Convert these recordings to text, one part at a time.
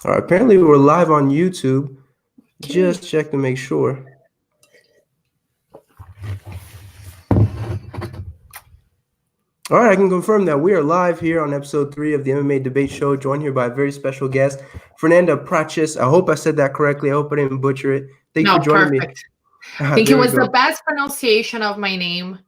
All right, apparently we're live on YouTube. Okay. Just check to make sure. All right, I can confirm that we are live here on episode 3 of the MMA Debate Show, joined here by a very special guest, Fernanda Prates. I hope I said that correctly. I hope I didn't butcher it. Thank you for joining me. I think it was the best pronunciation of my name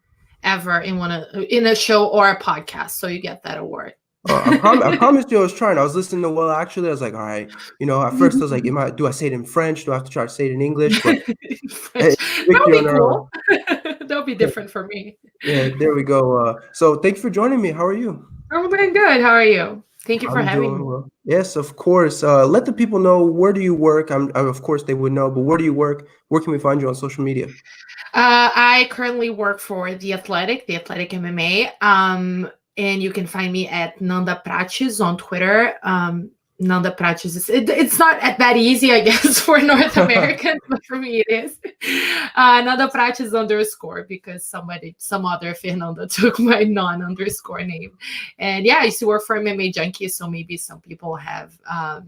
ever in a show or a podcast, so you get that award. I promised you I was trying. I was listening to I was like, all right, at first I was like, do I say it in French? Do I have to try to say it in English? But that would be cool. That would be different for me. Yeah, there we go. So thank you for joining me. How are you? I'm doing good. How are you? Thank you for having me. Well. Yes, of course. Let the people know, where do you work? Of course they would know, but where do you work? Where can we find you on social media? I currently work for The Athletic MMA. And you can find me at Nanda Prates on Twitter. Nanda Prates, it's not that easy, I guess, for North Americans, but for me it is. Nanda Prates _ because some other Fernanda took my non-_ name. And yeah, I used to work for MMA Junkies, so maybe some people have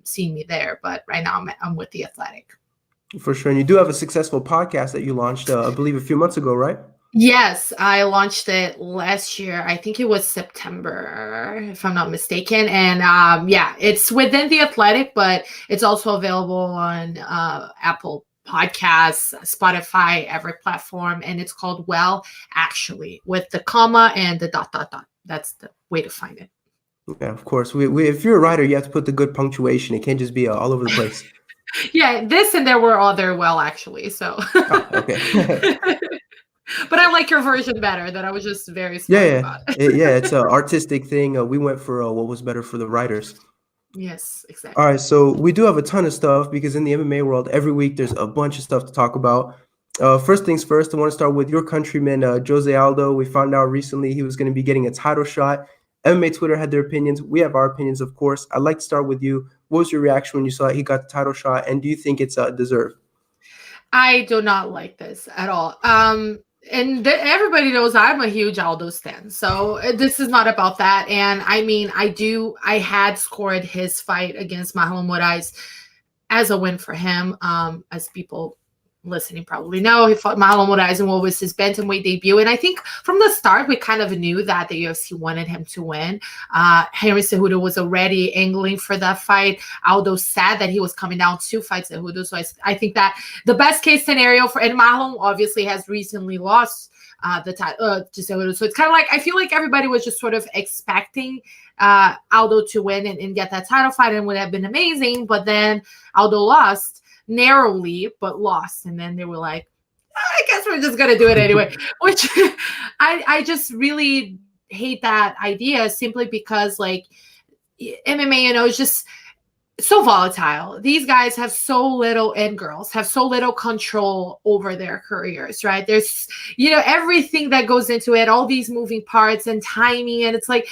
seen me there. But right now I'm with The Athletic. For sure. And you do have a successful podcast that you launched, I believe, a few months ago, right? Yes, I launched it last year. I think it was September, if I'm not mistaken. And yeah, it's within The Athletic, but it's also available on Apple Podcasts, Spotify, every platform. And it's called Well, Actually, with the comma and the ... That's the way to find it. Yeah, of course. If you're a writer, you have to put the good punctuation. It can't just be all over the place. Yeah, this and there were other Well, Actually. So. Oh, okay. But I like your version better. That I was just very smart about it. Yeah, it's an artistic thing. We went for what was better for the writers. Yes, exactly. All right, so we do have a ton of stuff because in the MMA world, every week there's a bunch of stuff to talk about. First things first, I want to start with your countryman, Jose Aldo. We found out recently he was going to be getting a title shot. MMA Twitter had their opinions. We have our opinions, of course. I'd like to start with you. What was your reaction when you saw he got the title shot, and do you think it's deserved? I do not like this at all. And everybody knows I'm a huge Aldo stan, so this is not about that. And I mean, I had scored his fight against Marlon Moraes as a win for him. As people listening probably know, he fought Marlon Moraes in what was his bantamweight debut. And I think from the start, we kind of knew that the UFC wanted him to win. Henry Cejudo was already angling for that fight. Aldo said that he was coming down to fight Cejudo. So I think that the best case scenario and Marlon obviously has recently lost the title to Cejudo. So it's kind of like, I feel like everybody was just sort of expecting Aldo to win and get that title fight, and would have been amazing. But then Aldo lost. Narrowly, but lost. And then they were like, I guess we're just going to do it anyway, which I just really hate that idea, simply because like MMA, is just so volatile. These guys have so little, and girls have so little control over their careers, right? There's, everything that goes into it, all these moving parts and timing. And it's like,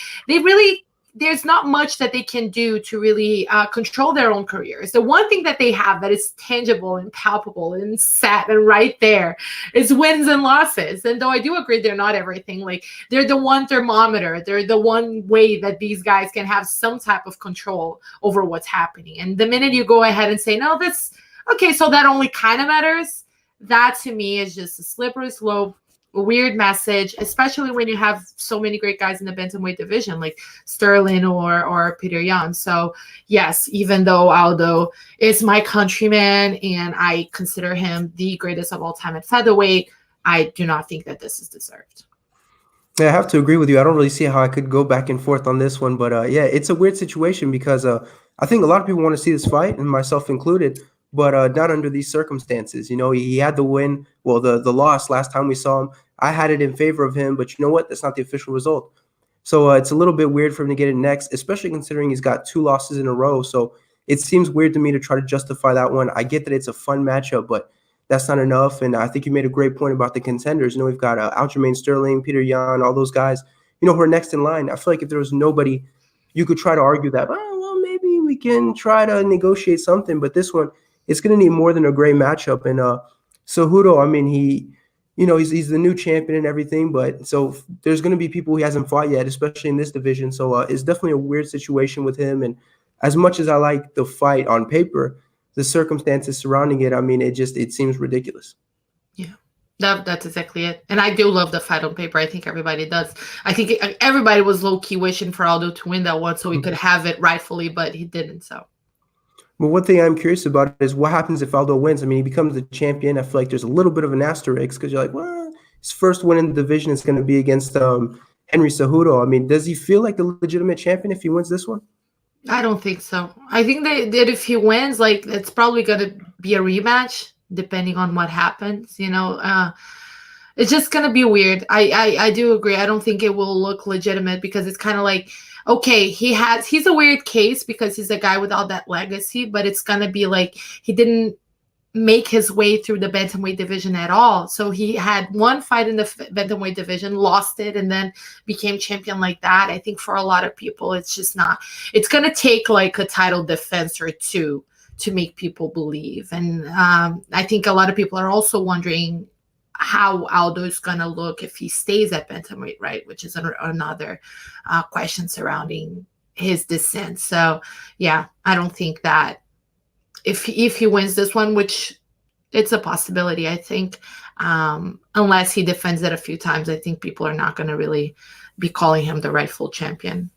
there's not much that they can do to really control their own careers. The one thing that they have that is tangible and palpable and set and right there is wins and losses. And though I do agree they're not everything, like they're the one thermometer, they're the one way that these guys can have some type of control over what's happening. And the minute you go ahead and say, no, that's okay, so that only kind of matters, that to me is just a slippery slope. A weird message, especially when you have so many great guys in the bantamweight division like Sterling or Peter Yan. So yes, even though Aldo is my countryman and I consider him the greatest of all time at featherweight, I do not think that this is deserved. Yeah, I have to agree with you. I don't really see how I could go back and forth on this one, but yeah, it's a weird situation because I think a lot of people want to see this fight, and myself included, but not under these circumstances. He had the win, well, the loss last time we saw him. I had it in favor of him, but you know what? That's not the official result. So it's a little bit weird for him to get it next, especially considering he's got 2 losses in a row. So it seems weird to me to try to justify that one. I get that it's a fun matchup, but that's not enough. And I think you made a great point about the contenders. We've got Aljamain Sterling, Peter Yan, all those guys, who are next in line. I feel like if there was nobody, you could try to argue that, well, maybe we can try to negotiate something. But this one, it's going to need more than a great matchup. And Cejudo, I mean, he's the new champion and everything, but so there's going to be people he hasn't fought yet, especially in this division. So it's definitely a weird situation with him. And as much as I like the fight on paper, the circumstances surrounding it, I mean, it seems ridiculous. Yeah. That's exactly it. And I do love the fight on paper. I think everybody does. I think everybody was low-key wishing for Aldo to win that one so he could have it rightfully, but he didn't. So. But one thing I'm curious about is what happens if Aldo wins. I mean, he becomes the champion. I feel like there's a little bit of an asterisk because you're like, well, his first win in the division is going to be against Henry Cejudo. I mean, does he feel like the legitimate champion if he wins this one? I don't think so. I think that if he wins, like, it's probably going to be a rematch depending on what happens. It's just going to be weird. I do agree. I don't think it will look legitimate because it's kind of like, okay, he's a weird case because he's a guy without that legacy, but it's going to be like he didn't make his way through the bantamweight division at all. So he had one fight in the bantamweight division, lost it, and then became champion like that. I think for a lot of people, it's just not. It's going to take like a title defense or two to make people believe. And I think a lot of people are also wondering how Aldo is going to look if he stays at bantamweight, right? Which is another question surrounding his descent. So, yeah, I don't think that if he wins this one, which it's a possibility, I think, unless he defends it a few times, I think people are not going to really be calling him the rightful champion.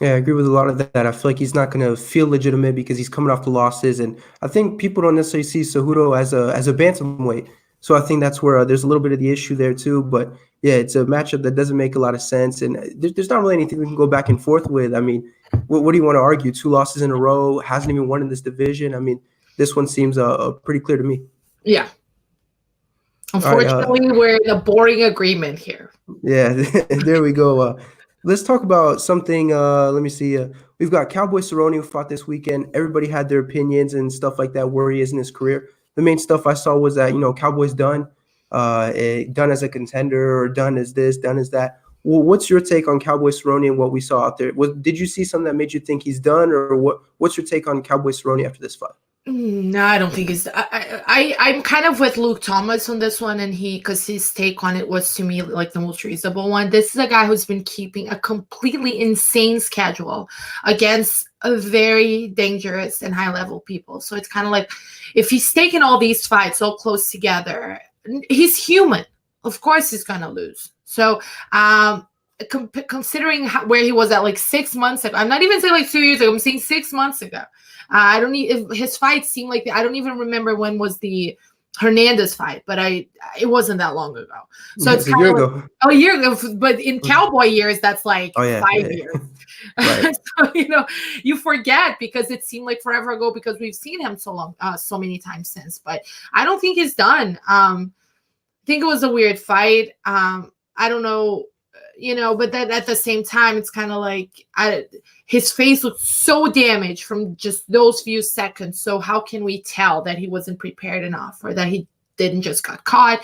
Yeah, I agree with a lot of that. I feel like he's not going to feel legitimate because he's coming off the losses. And I think people don't necessarily see Cejudo as a bantamweight. So I think that's where there's a little bit of the issue there too. But yeah, it's a matchup that doesn't make a lot of sense. And there's not really anything we can go back and forth with. I mean, what do you want to argue? 2 losses in a row, hasn't even won in this division. I mean, this one seems pretty clear to me. Yeah. Unfortunately, we're in a boring agreement here. Yeah, there we go. Let's talk about something. Let me see. We've got Cowboy Cerrone who fought this weekend. Everybody had their opinions and stuff like that, where he is in his career. The main stuff I saw was that, Cowboy's done, done as a contender, or done as this, done as that. Well, what's your take on Cowboy Cerrone and what we saw out there? Did you see something that made you think he's done, or what's your take on Cowboy Cerrone after this fight? No, I don't think he's. I'm kind of with Luke Thomas on this one, and because his take on it was to me like the most reasonable one. This is a guy who's been keeping a completely insane schedule against a very dangerous and high level people. So it's kind of like if he's taking all these fights all close together, he's human. Of course, he's gonna lose. So considering where he was at like 6 months ago, I'm not even saying like 2 years ago. I'm saying 6 months ago. I don't need his fights seem like I don't even remember when was the Hernandez fight, but it wasn't that long ago. So it's a year ago. A year ago, but in Cowboy years, that's like 5 years. Right. So you forget because it seemed like forever ago because we've seen him so many times since. But I don't think he's done. I think it was a weird fight. I don't know. But then at the same time, it's kind of like his face looked so damaged from just those few seconds. So how can we tell that he wasn't prepared enough or that he didn't just got caught?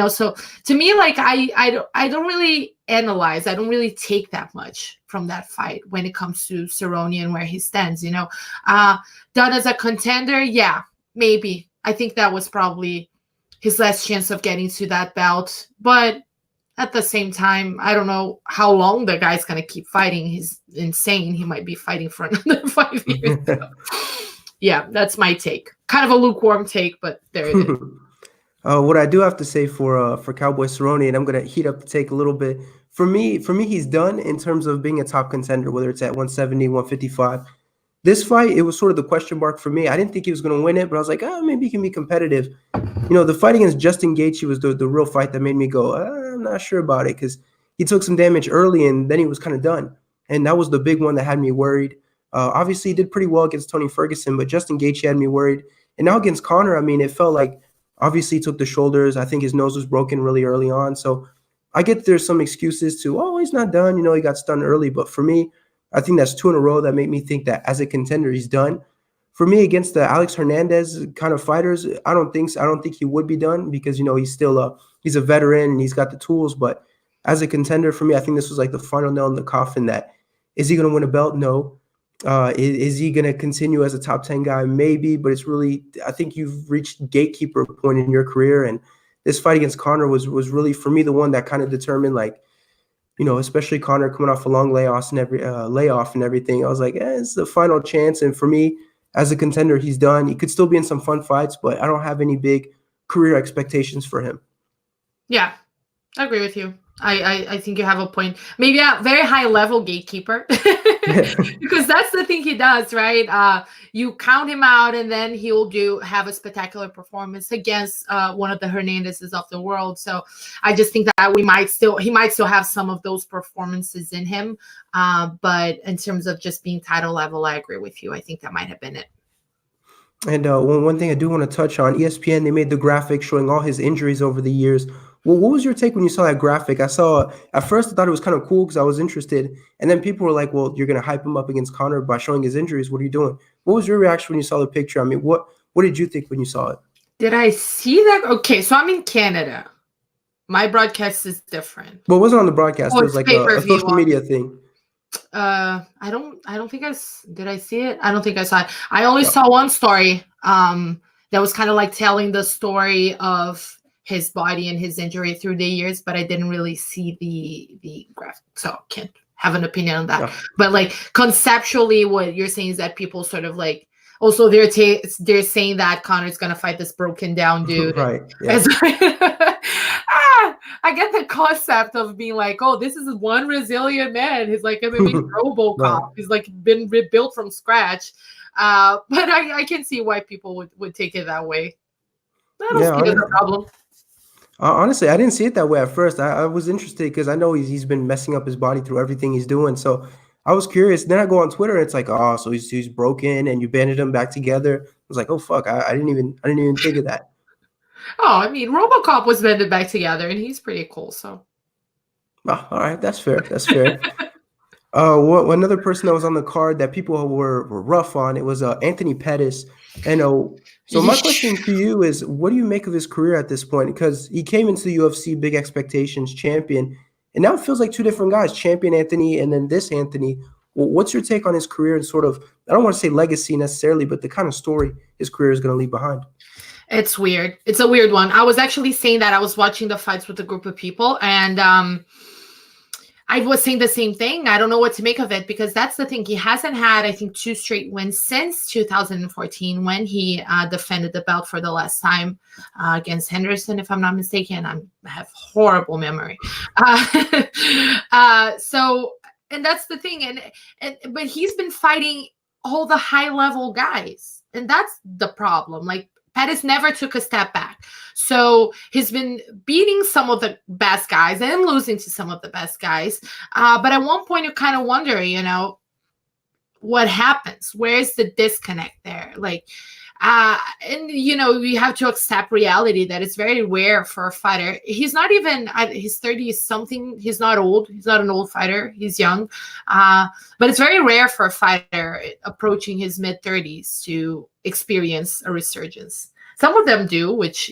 So to me, like I don't really analyze. I don't really take that much from that fight when it comes to Cerrone and where he stands. Done as a contender, yeah, maybe. I think that was probably his last chance of getting to that belt, but at the same time, I don't know how long the guy's going to keep fighting. He's insane. He might be fighting for another 5 years. Yeah, that's my take. Kind of a lukewarm take, but there it is. What I do have to say for Cowboy Cerrone, and I'm going to heat up the take a little bit. For me, he's done in terms of being a top contender, whether it's at 170, 155. This fight, it was sort of the question mark for me. I didn't think he was going to win it, but I was like, maybe he can be competitive. The fight against Justin Gaethje was the real fight that made me go, I'm not sure about it because he took some damage early and then he was kind of done. And that was the big one that had me worried. Obviously, he did pretty well against Tony Ferguson, but Justin Gaethje had me worried. And now against Conor, I mean, it felt like obviously he took the shoulders. I think his nose was broken really early on. So I get there's some excuses to, he's not done. He got stunned early. But for me, I think that's 2 in a row that made me think that as a contender, he's done. For me, against the Alex Hernandez kind of fighters, I don't think he would be done because he's still he's a veteran and he's got the tools. But as a contender, for me, I think this was like the final nail in the coffin. That is he going to win a belt? No. Is he going to continue as a top 10 guy? Maybe, but it's really I think you've reached gatekeeper point in your career, and this fight against Conor was really for me the one that kind of determined like especially Conor coming off a long layoff and everything. I was like, it's the final chance. And for me, as a contender, he's done. He could still be in some fun fights, but I don't have any big career expectations for him. Yeah, I agree with you. I think you have a point. Maybe a very high level gatekeeper, because that's the thing he does, right? You count him out, and then he'll have a spectacular performance against one of the Hernandezes of the world. So I just think that he might still have some of those performances in him. But in terms of just being title level, I agree with you. I think that might have been it. And one thing I do want to touch on, ESPN, they made the graphic showing all his injuries over the years. Well, what was your take when you saw that graphic? At first I thought it was kind of cool because I was interested. And then people were like, well, you're going to hype him up against Conor by showing his injuries. What are you doing? What was your reaction when you saw the picture? I mean, what did you think when you saw it? Did I see that? Okay, so I'm in Canada. My broadcast is different. Well, it wasn't on the broadcast. It was like a social media thing. I don't think did I see it? I don't think I saw it. I only saw one story that was kind of like telling the story of his body and his injury through the years, but I didn't really see the graphic, so can't have an opinion on that. Yeah. But like conceptually, what you're saying is that people sort of like also they're saying that Conor's gonna fight this broken down dude, right? Yeah. I get the concept of being like, oh, this is one resilient man. He's like MMA RoboCop. Right. He's like been rebuilt from scratch. But I can see why people would take it that way. I don't see it as a problem. Honestly, I didn't see it that way at first. I was interested because I know he's been messing up his body through everything he's doing. So I was curious. Then I go on Twitter and it's like, oh, so he's broken and you banded him back together. I was like, oh fuck, I didn't even think of that. Oh, I mean, RoboCop was banded back together and he's pretty cool. So, all right, that's fair. That's fair. Another person that was on the card that people were rough on, it was Anthony Pettis. And so my question to you is, what do you make of his career at this point? Because he came into the UFC, big expectations, champion, and now it feels like two different guys, champion Anthony and then this Anthony. Well, what's your take on his career and sort of, I don't want to say legacy necessarily, but the kind of story his career is going to leave behind? It's weird. It's a weird one. I was actually saying that I was watching the fights with a group of people, and I was saying the same thing. I don't know what to make of it because that's the thing. He hasn't had, I think, 2 straight wins since 2014 when he defended the belt for the last time against Henderson, if I'm not mistaken. I have horrible memory. So, and that's the thing. But he's been fighting all the high-level guys, and that's the problem. Like, Pettis never took a step back. So he's been beating some of the best guys and losing to some of the best guys. But at one point you kind of wonder, what happens? Where's the disconnect there? Like, and we have to accept reality that it's very rare for a fighter. He's not even at his 30s something. He's not old. He's not an old fighter. He's young. But it's very rare for a fighter approaching his mid 30s to experience a resurgence. Some of them do, which,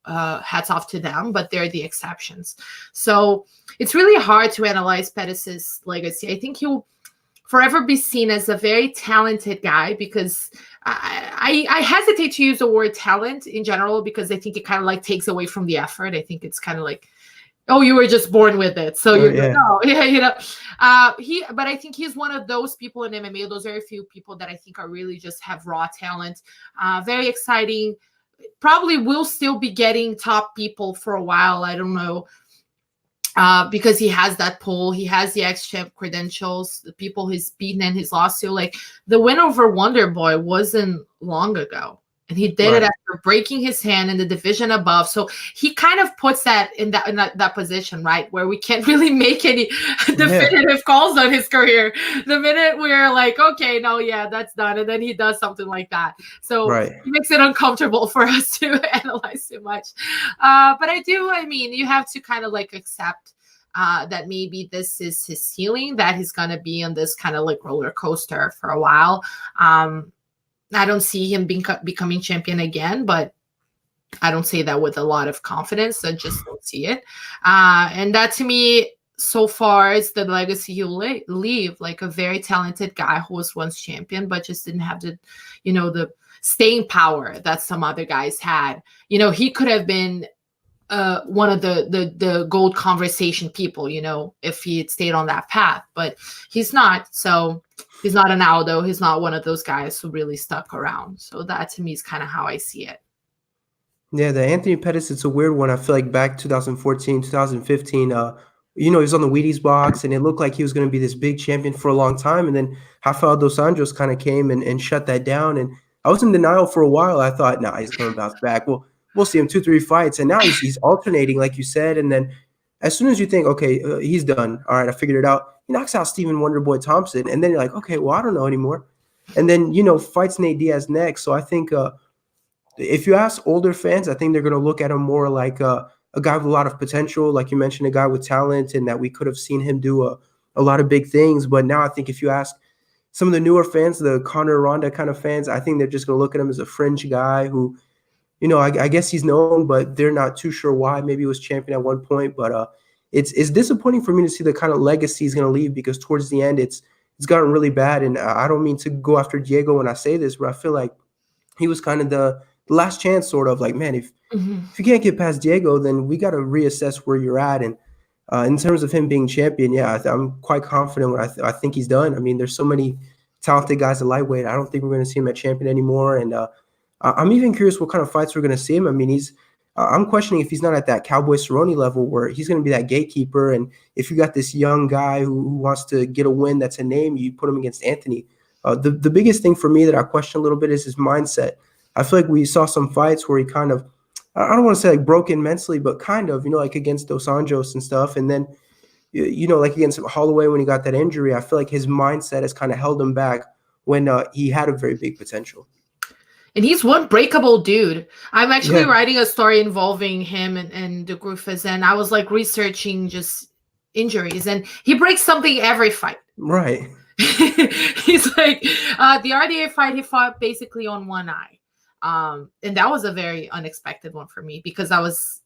hats off to them, but they're the exceptions. So it's really hard to analyze Pettis' legacy. I think he'll forever be seen as a very talented guy because I hesitate to use the word talent in general because I think it kind of like takes away from the effort. I think it's kind of like, oh, you were just born with it. So but I think he's one of those people in MMA, those very few people that I think are really just have raw talent. Very exciting. Probably will still be getting top people for a while. I don't know. Because he has that pull, he has the ex-champ credentials, the people he's beaten and he's lost to. Like the win over Wonder Boy wasn't long ago, and he did it after breaking his hand in the division above. So he kind of puts that in that position, right, where we can't really make any definitive calls on his career. The minute we're like, okay, no, yeah, that's done, and then he does something like that. So it makes it uncomfortable for us to analyze too much. But you have to kind of like accept that maybe this is his ceiling, that he's going to be on this kind of like roller coaster for a while. I don't see him becoming champion again, but I don't say that with a lot of confidence. I just don't see it. And that to me, so far, is the legacy he'll leave, like a very talented guy who was once champion, but just didn't have the, the staying power that some other guys had. He could have been one of the gold conversation people, if he had stayed on that path, but he's not. So he's not an Aldo. He's not one of those guys who really stuck around. So that to me is kind of how I see it. Yeah, the Anthony Pettis, it's a weird one. I feel like back 2014, 2015, he was on the Wheaties box, and it looked like he was going to be this big champion for a long time. And then Rafael dos Anjos kind of came and shut that down. And I was in denial for a while. I thought, nah, he's going to bounce back. Well, we'll see him 2-3 fights. And now he's alternating, like you said. And then as soon as you think, okay, he's done. All right, I figured it out. He knocks out Stephen Wonderboy Thompson. And then you're like, okay, well, I don't know anymore. And then, fights Nate Diaz next. So I think if you ask older fans, I think they're going to look at him more like a guy with a lot of potential. Like you mentioned, a guy with talent, and that we could have seen him do a lot of big things. But now I think if you ask some of the newer fans, the Conor Ronda kind of fans, I think they're just going to look at him as a fringe guy who, I guess he's known, but they're not too sure why. Maybe he was champion at one point. But it's disappointing for me to see the kind of legacy he's going to leave, because towards the end, it's gotten really bad. And I don't mean to go after Diego when I say this, but I feel like he was kind of the last chance, sort of like, man, if you can't get past Diego, then we got to reassess where you're at. And in terms of him being champion, yeah, I'm quite confident when I think he's done. I mean, there's so many talented guys at lightweight. I don't think we're going to see him at champion anymore. And I'm even curious what kind of fights we're going to see him. I mean, I'm questioning if he's not at that Cowboy Cerrone level where he's going to be that gatekeeper. And if you got this young guy who wants to get a win that's a name, you put him against Anthony. The biggest thing for me that I question a little bit is his mindset. I feel like we saw some fights where he kind of, I don't want to say like broken mentally, but kind of, like against Dos Anjos and stuff. And then, like against Holloway when he got that injury, I feel like his mindset has kind of held him back when he had a very big potential. And he's one breakable dude. I'm actually writing a story involving him and the Griffiths, and I was like researching just injuries, and he breaks something every fight. Right. He's like, the RDA fight, he fought basically on one eye. And that was a very unexpected one for me, because I was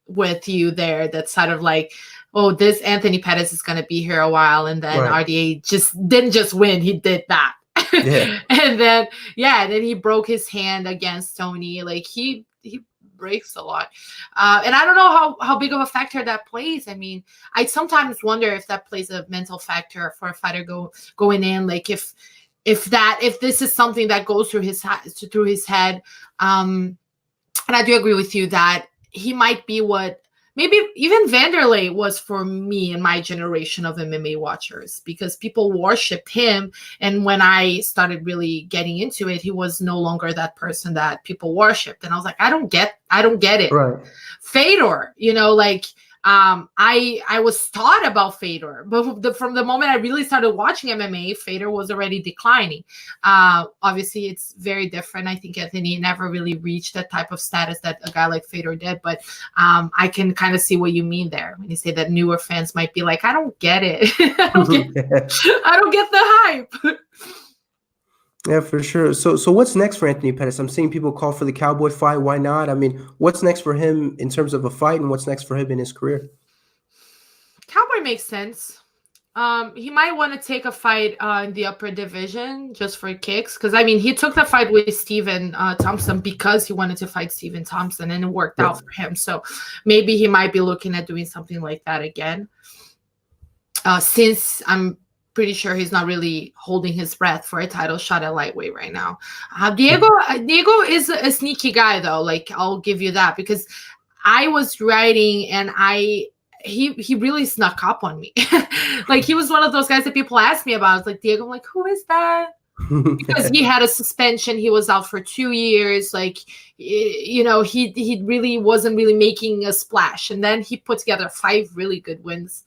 with you there. That's sort of like, oh, this Anthony Pettis is going to be here a while. And then RDA didn't just win. He did that. Yeah. And then he broke his hand against Tony. Like he breaks a lot. And I don't know how big of a factor that plays. I mean, I sometimes wonder if that plays a mental factor for a fighter going in, like if this is something that goes through his head. And I do agree with you that he might be what maybe even Vanderlei was for me and my generation of MMA watchers, because people worshipped him. And when I started really getting into it, he was no longer that person that people worshipped. And I was like, I don't get it. Right. Fedor, I was taught about Fedor, but from the moment I really started watching MMA, Fedor was already declining. Obviously, it's very different. I think Anthony never really reached that type of status that a guy like Fedor did, but I can kind of see what you mean there when you say that newer fans might be like, I don't get it. I don't get the hype. Yeah, for sure. So what's next for Anthony Pettis? I'm seeing people call for the Cowboy fight. Why not? I mean, what's next for him in terms of a fight, and what's next for him in his career? Cowboy makes sense. He might want to take a fight in the upper division just for kicks. Because, I mean, he took the fight with Stephen Thompson because he wanted to fight Stephen Thompson, and it worked out for him. So maybe he might be looking at doing something like that again. Since I'm pretty sure he's not really holding his breath for a title shot at lightweight right now. Diego is a sneaky guy, though. Like, I'll give you that, because I was writing and he really snuck up on me. Like, he was one of those guys that people ask me about. It's like, Diego, I'm like, who is that? Because he had a suspension. He was out for 2 years. Like, he really wasn't really making a splash. And then he put together 5 really good wins.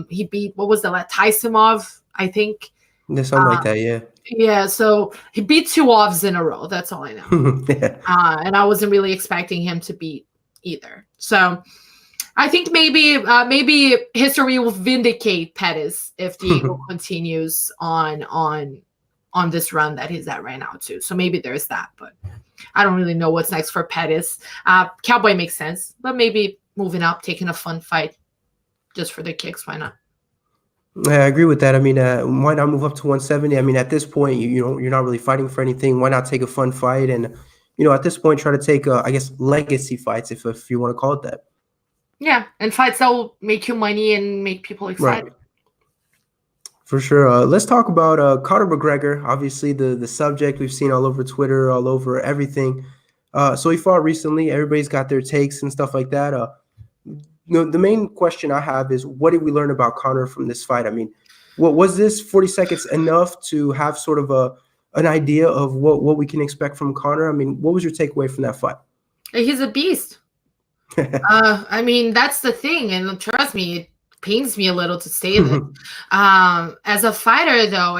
He beat, what was that, Taisimov, I think. Something like that, yeah. Yeah, so he beat 2 offs in a row. That's all I know. And I wasn't really expecting him to beat either. So I think maybe history will vindicate Pettis if Diego continues on this run that he's at right now too. So maybe there's that, but I don't really know what's next for Pettis. Cowboy makes sense, but maybe moving up, taking a fun fight just for the kicks. Why not? I agree with that. I mean, why not move up to 170? I mean, at this point, you're not really fighting for anything. Why not take a fun fight and at this point, try to take, I guess, legacy fights, if you want to call it that. Yeah, and fights that will make you money and make people excited. Right. For sure. Let's talk about Conor McGregor. Obviously, the subject we've seen all over Twitter, all over everything. So he fought recently. Everybody's got their takes and stuff like that. The main question I have is, what did we learn about Conor from this fight? I mean, what was this 40 seconds enough to have sort of an idea of what we can expect from Conor? I mean, what was your takeaway from that fight? He's a beast. I mean, that's the thing, and trust me, it pains me a little to say this. As a fighter, though,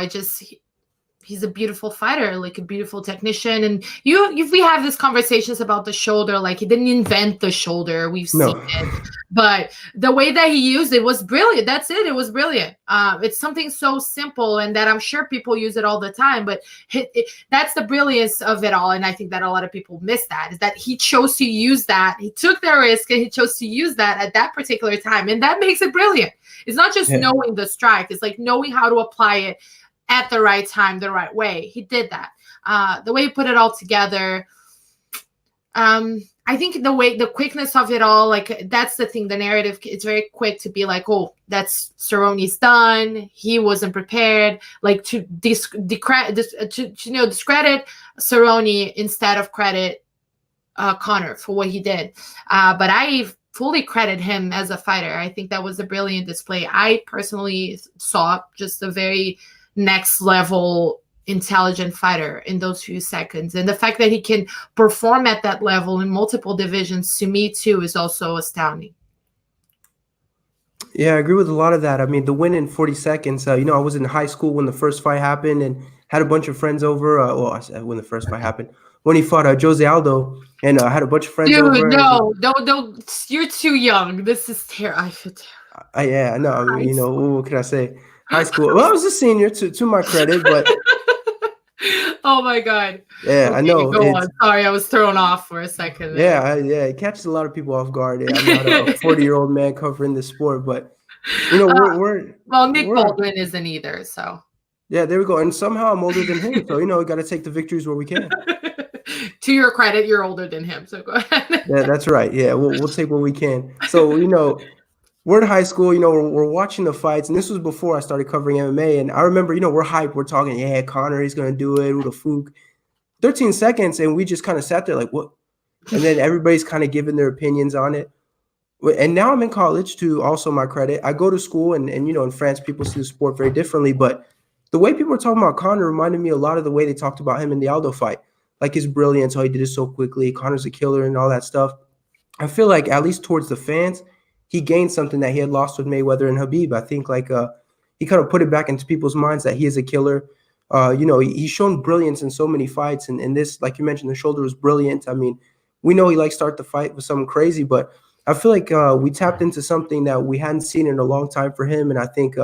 he's a beautiful fighter, like a beautiful technician. And we have these conversations about the shoulder, like he didn't invent the shoulder. We've seen it, but the way that he used it was brilliant. That's it. It was brilliant. It's something so simple, and that I'm sure people use it all the time, but that's the brilliance of it all. And I think that a lot of people miss that, is that he chose to use that. He took the risk and he chose to use that at that particular time. And that makes it brilliant. It's not just knowing the strike. It's like knowing how to apply it at the right time, the right way. He did that. The way he put it all together. I think the quickness of it all, like that's the thing. The narrative, it's very quick to be like, oh, that's Cerrone's done. He wasn't prepared. Like to discredit Cerrone instead of credit Conor for what he did. But I fully credit him as a fighter. I think that was a brilliant display. I personally saw just a very next level intelligent fighter in those few seconds, and the fact that he can perform at that level in multiple divisions, to me too, is also astounding. Yeah, I agree with a lot of that. I mean, the win in 40 seconds, I was in high school when the first fight happened and had a bunch of friends over. I said when the first fight happened, when he fought Jose Aldo, and I had a bunch of friends over. Dude, no, don't. You're too young. This is terrible. I feel terrible. Yeah, no, I mean, what can I say? High school. Well, I was a senior, to my credit, but oh my God. Yeah, okay, I know. Go on. Sorry, I was thrown off for a second. Yeah, it catches a lot of people off guard. I'm not a 40-year-old man covering this sport, but Nick Baldwin isn't either. So yeah, there we go. And somehow I'm older than him, so we got to take the victories where we can. To your credit, you're older than him, so go ahead. Yeah, that's right. Yeah, we'll take what we can. So we're in high school, we're watching the fights, and this was before I started covering MMA. And I remember, we're hyped. We're talking, yeah, Conor, he's going to do it with a fluke. 13 seconds, and we just kind of sat there like, what? And then everybody's kind of giving their opinions on it. And now I'm in college, to also my credit. I go to school, and in France, people see the sport very differently. But the way people were talking about Conor reminded me a lot of the way they talked about him in the Aldo fight. Like his brilliance, how he did it so quickly. Conor's a killer and all that stuff. I feel like, at least towards the fans, he gained something that he had lost with Mayweather and Khabib. I think he kind of put it back into people's minds that he is a killer. He's shown brilliance in so many fights, and this, like you mentioned, the shoulder was brilliant. I mean, we know he likes to start the fight with something crazy, but I feel like we tapped into something that we hadn't seen in a long time for him, and I think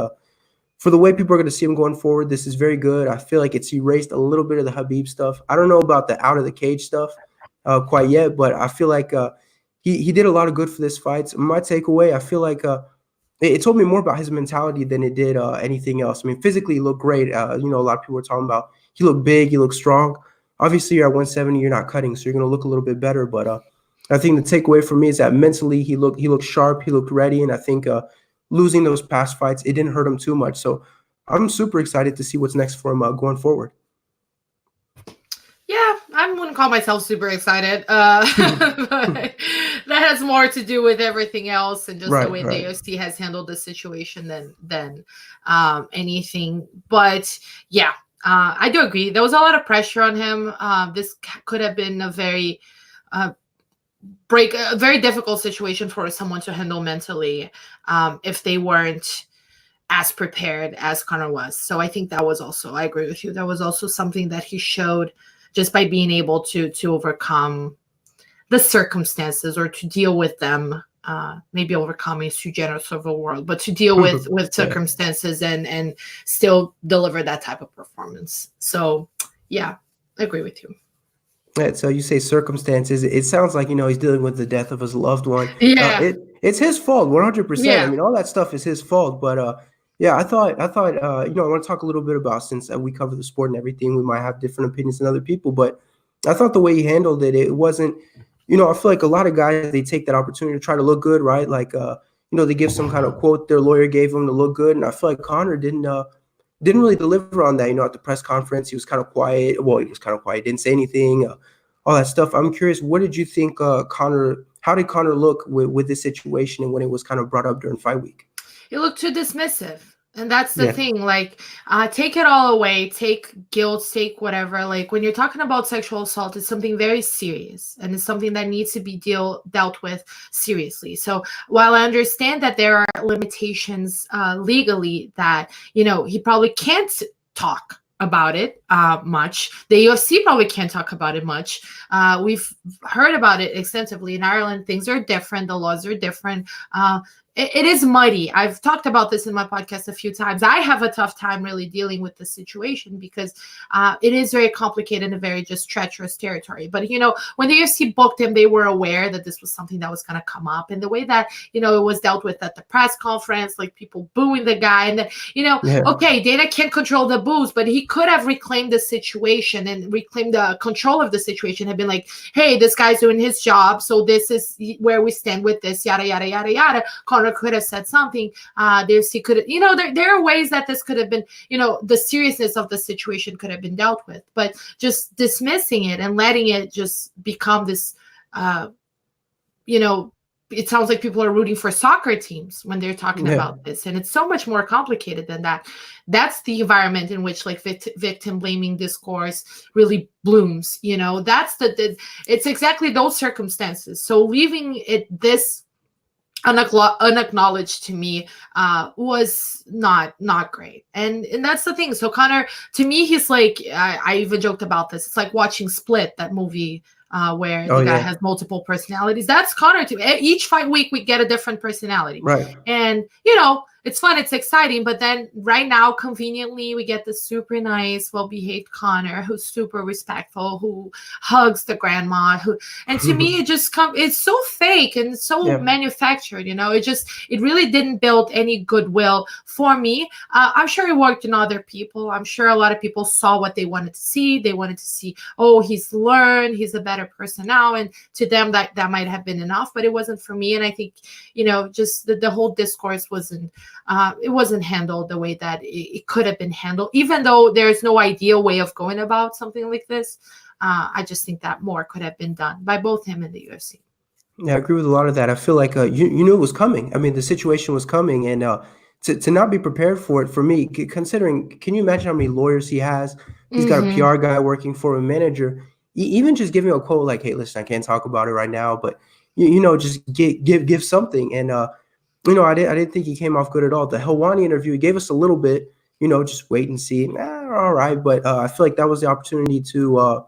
for the way people are going to see him going forward, this is very good. I feel like it's erased a little bit of the Khabib stuff. I don't know about the out of the cage stuff quite yet, but I feel like he did a lot of good for this fight. My takeaway, I feel like it told me more about his mentality than it did anything else. I mean, physically, he looked great. A lot of people were talking about he looked big, he looked strong. Obviously, you're at 170, you're not cutting, so you're going to look a little bit better. But I think the takeaway for me is that mentally, he looked sharp, he looked ready, and I think losing those past fights, it didn't hurt him too much. So I'm super excited to see what's next for him going forward. Yeah, I wouldn't call myself super excited. But that has more to do with everything else and just the way the UFC has handled the situation than anything. But yeah, I do agree. There was a lot of pressure on him. This could have been a very difficult situation for someone to handle mentally if they weren't as prepared as Conor was. So I think that was also, I agree with you, that was also something that he showed just by being able to overcome the circumstances or to deal with them. Maybe overcoming is too generous of a word, but to deal with circumstances and still deliver that type of performance. So yeah, I agree with you. Yeah, so you say circumstances. It sounds like, he's dealing with the death of his loved one. Yeah. It's his fault, 100%. Yeah. I mean, all that stuff is his fault. But yeah, I thought I want to talk a little bit about, since we cover the sport and everything, we might have different opinions than other people. But I thought the way he handled it, it wasn't, I feel like a lot of guys, they take that opportunity to try to look good, right? Like, they give some kind of quote their lawyer gave them to look good. And I feel like Conor didn't really deliver on that. At the press conference, he was kind of quiet. Well, he was kind of quiet, didn't say anything, all that stuff. I'm curious, what did you think how did Conor look with this situation and when it was kind of brought up during fight week? He looked too dismissive. And that's the Yeah. thing, like, take it all away, take guilt, take whatever. Like, when you're talking about sexual assault, it's something very serious, and it's something that needs to be dealt with seriously. So while I understand that there are limitations legally that, he probably can't talk about it much. The UFC probably can't talk about it much. We've heard about it extensively in Ireland. Things are different. The laws are different. It is muddy. I've talked about this in my podcast a few times. I have a tough time really dealing with the situation because it is very complicated and very just treacherous territory. But, when the UFC booked him, they were aware that this was something that was going to come up. And the way that, it was dealt with at the press conference, like people booing the guy. And then, okay, Dana can't control the boos, but he could have reclaimed the situation and reclaimed the control of the situation, have been like, hey, this guy's doing his job. So this is where we stand with this, yada, yada, yada, yada. Conor could have said something. He could, there are ways that this could have been, the seriousness of the situation could have been dealt with, but just dismissing it and letting it just become this, it sounds like people are rooting for soccer teams when they're talking about this, and it's so much more complicated than that. That's the environment in which like victim blaming discourse really blooms. That's it's exactly those circumstances. So leaving it this unacknowledged to me was not great, and that's the thing. So Conor, to me, he's like, I even joked about this, it's like watching Split, that movie where the guy has multiple personalities. That's Conor to me. Each fight week we get a different personality, right? And it's fun, it's exciting, but then right now conveniently we get this super nice, well-behaved Conor who's super respectful, who hugs the grandma, and to me it just it's so fake and so manufactured. It really didn't build any goodwill for me. I'm sure it worked in other people. I'm sure a lot of people saw what they wanted to see. They wanted to see, oh, he's learned, he's a better person now, and to them that might have been enough, but it wasn't for me. And I think just the whole discourse wasn't handled the way that it could have been handled, even though there's no ideal way of going about something like this. I just think that more could have been done by both him and the UFC. Yeah, I agree with a lot of that. I feel like you knew it was coming. I mean, the situation was coming, and to not be prepared for it, for me, considering, can you imagine how many lawyers he has? He's got a PR guy working for him, a manager. Even just giving a quote like, "Hey, listen, I can't talk about it right now, but just give something." And I didn't think he came off good at all. The Helwani interview, he gave us a little bit, just wait and see. All right, but I feel like that was the opportunity to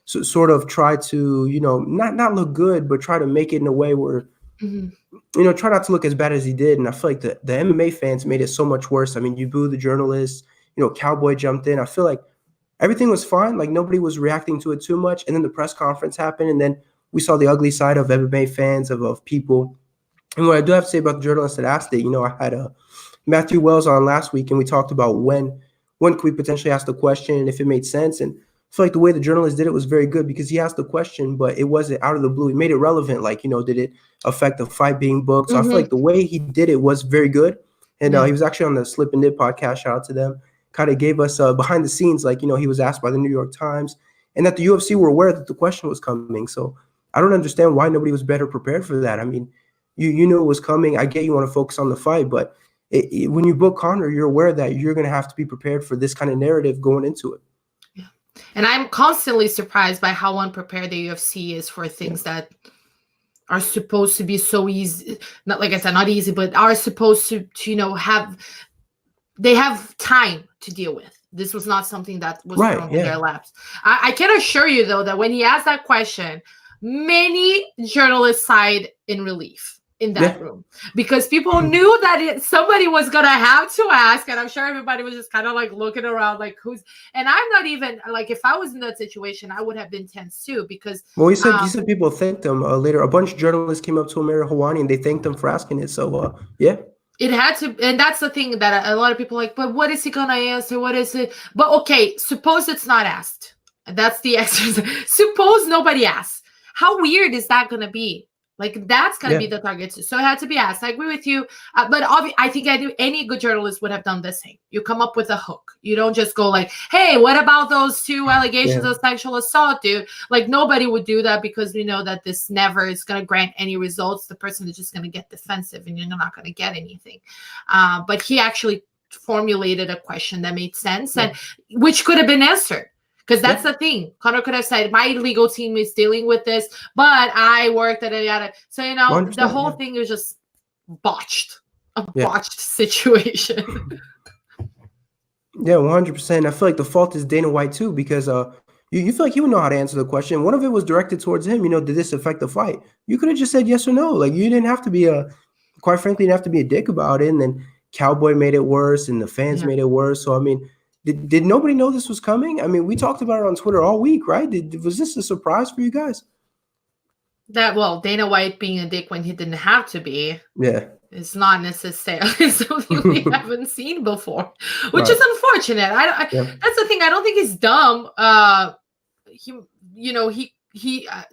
sort of try to, not look good, but try to make it in a way where, try not to look as bad as he did. And I feel like the MMA fans made it so much worse. I mean, you boo the journalists, Cowboy jumped in. I feel like everything was fine. Like nobody was reacting to it too much. And then the press conference happened. And then we saw the ugly side of MMA fans, of people. And what I do have to say about the journalist that asked it, I had Matthew Wells on last week, and we talked about when could we potentially ask the question and if it made sense. And I feel like the way the journalist did it was very good, because he asked the question, but it wasn't out of the blue. He made it relevant. Like, did it affect the fight being booked? So I feel like the way he did it was very good. And he was actually on the Slip and Knit podcast. Shout out to them. Kind of gave us behind the scenes, like, he was asked by the New York Times, and that the UFC were aware that the question was coming. So I don't understand why nobody was better prepared for that. I mean, you knew it was coming. I get you want to focus on the fight, but when you book Conor, you're aware that you're going to have to be prepared for this kind of narrative going into it. Yeah. And I'm constantly surprised by how unprepared the UFC is for things that are supposed to be so easy. Not, like I said, not easy, but are supposed to they have time to deal with. This was not something that was thrown in their laps. I can assure you, though, that when he asked that question, many journalists sighed in relief in that room, because people knew that somebody was going to have to ask. And I'm sure everybody was just kind of like looking around like and I'm not even like, if I was in that situation, I would have been tense too, because. Well, he said people thanked him later. A bunch of journalists came up to him, Helwani, and they thanked him for asking it. So, yeah. It had to, and that's the thing that a lot of people are like, but what is he going to answer? What is it? But okay, suppose it's not asked. That's the exercise. Suppose nobody asks. How weird is that going to be? Like, that's going to be the target too. So it had to be asked. I agree with you. But I think any good journalist would have done the same. You come up with a hook. You don't just go like, hey, what about those 2 allegations of sexual assault, dude? Like, nobody would do that because we know that this never is going to grant any results. The person is just going to get defensive and you're not going to get anything. But he actually formulated a question that made sense and which could have been answered. Because that's the thing. Conor could have said, my legal team is dealing with this, but I worked at it. So, the whole thing is just botched. A botched situation. Yeah, 100%. I feel like the fault is Dana White, too, because you feel like he would know how to answer the question. One of it was directed towards him. Did this affect the fight? You could have just said yes or no. Like, you didn't have to be quite frankly, you didn't have to be a dick about it. And then Cowboy made it worse and the fans made it worse. So, I mean, Did nobody know this was coming? I mean, we talked about it on Twitter all week, right? Was this a surprise for you guys? Dana White being a dick when he didn't have to be. Yeah. It's not necessarily something we haven't seen before, which is unfortunate. That's the thing. I don't think he's dumb.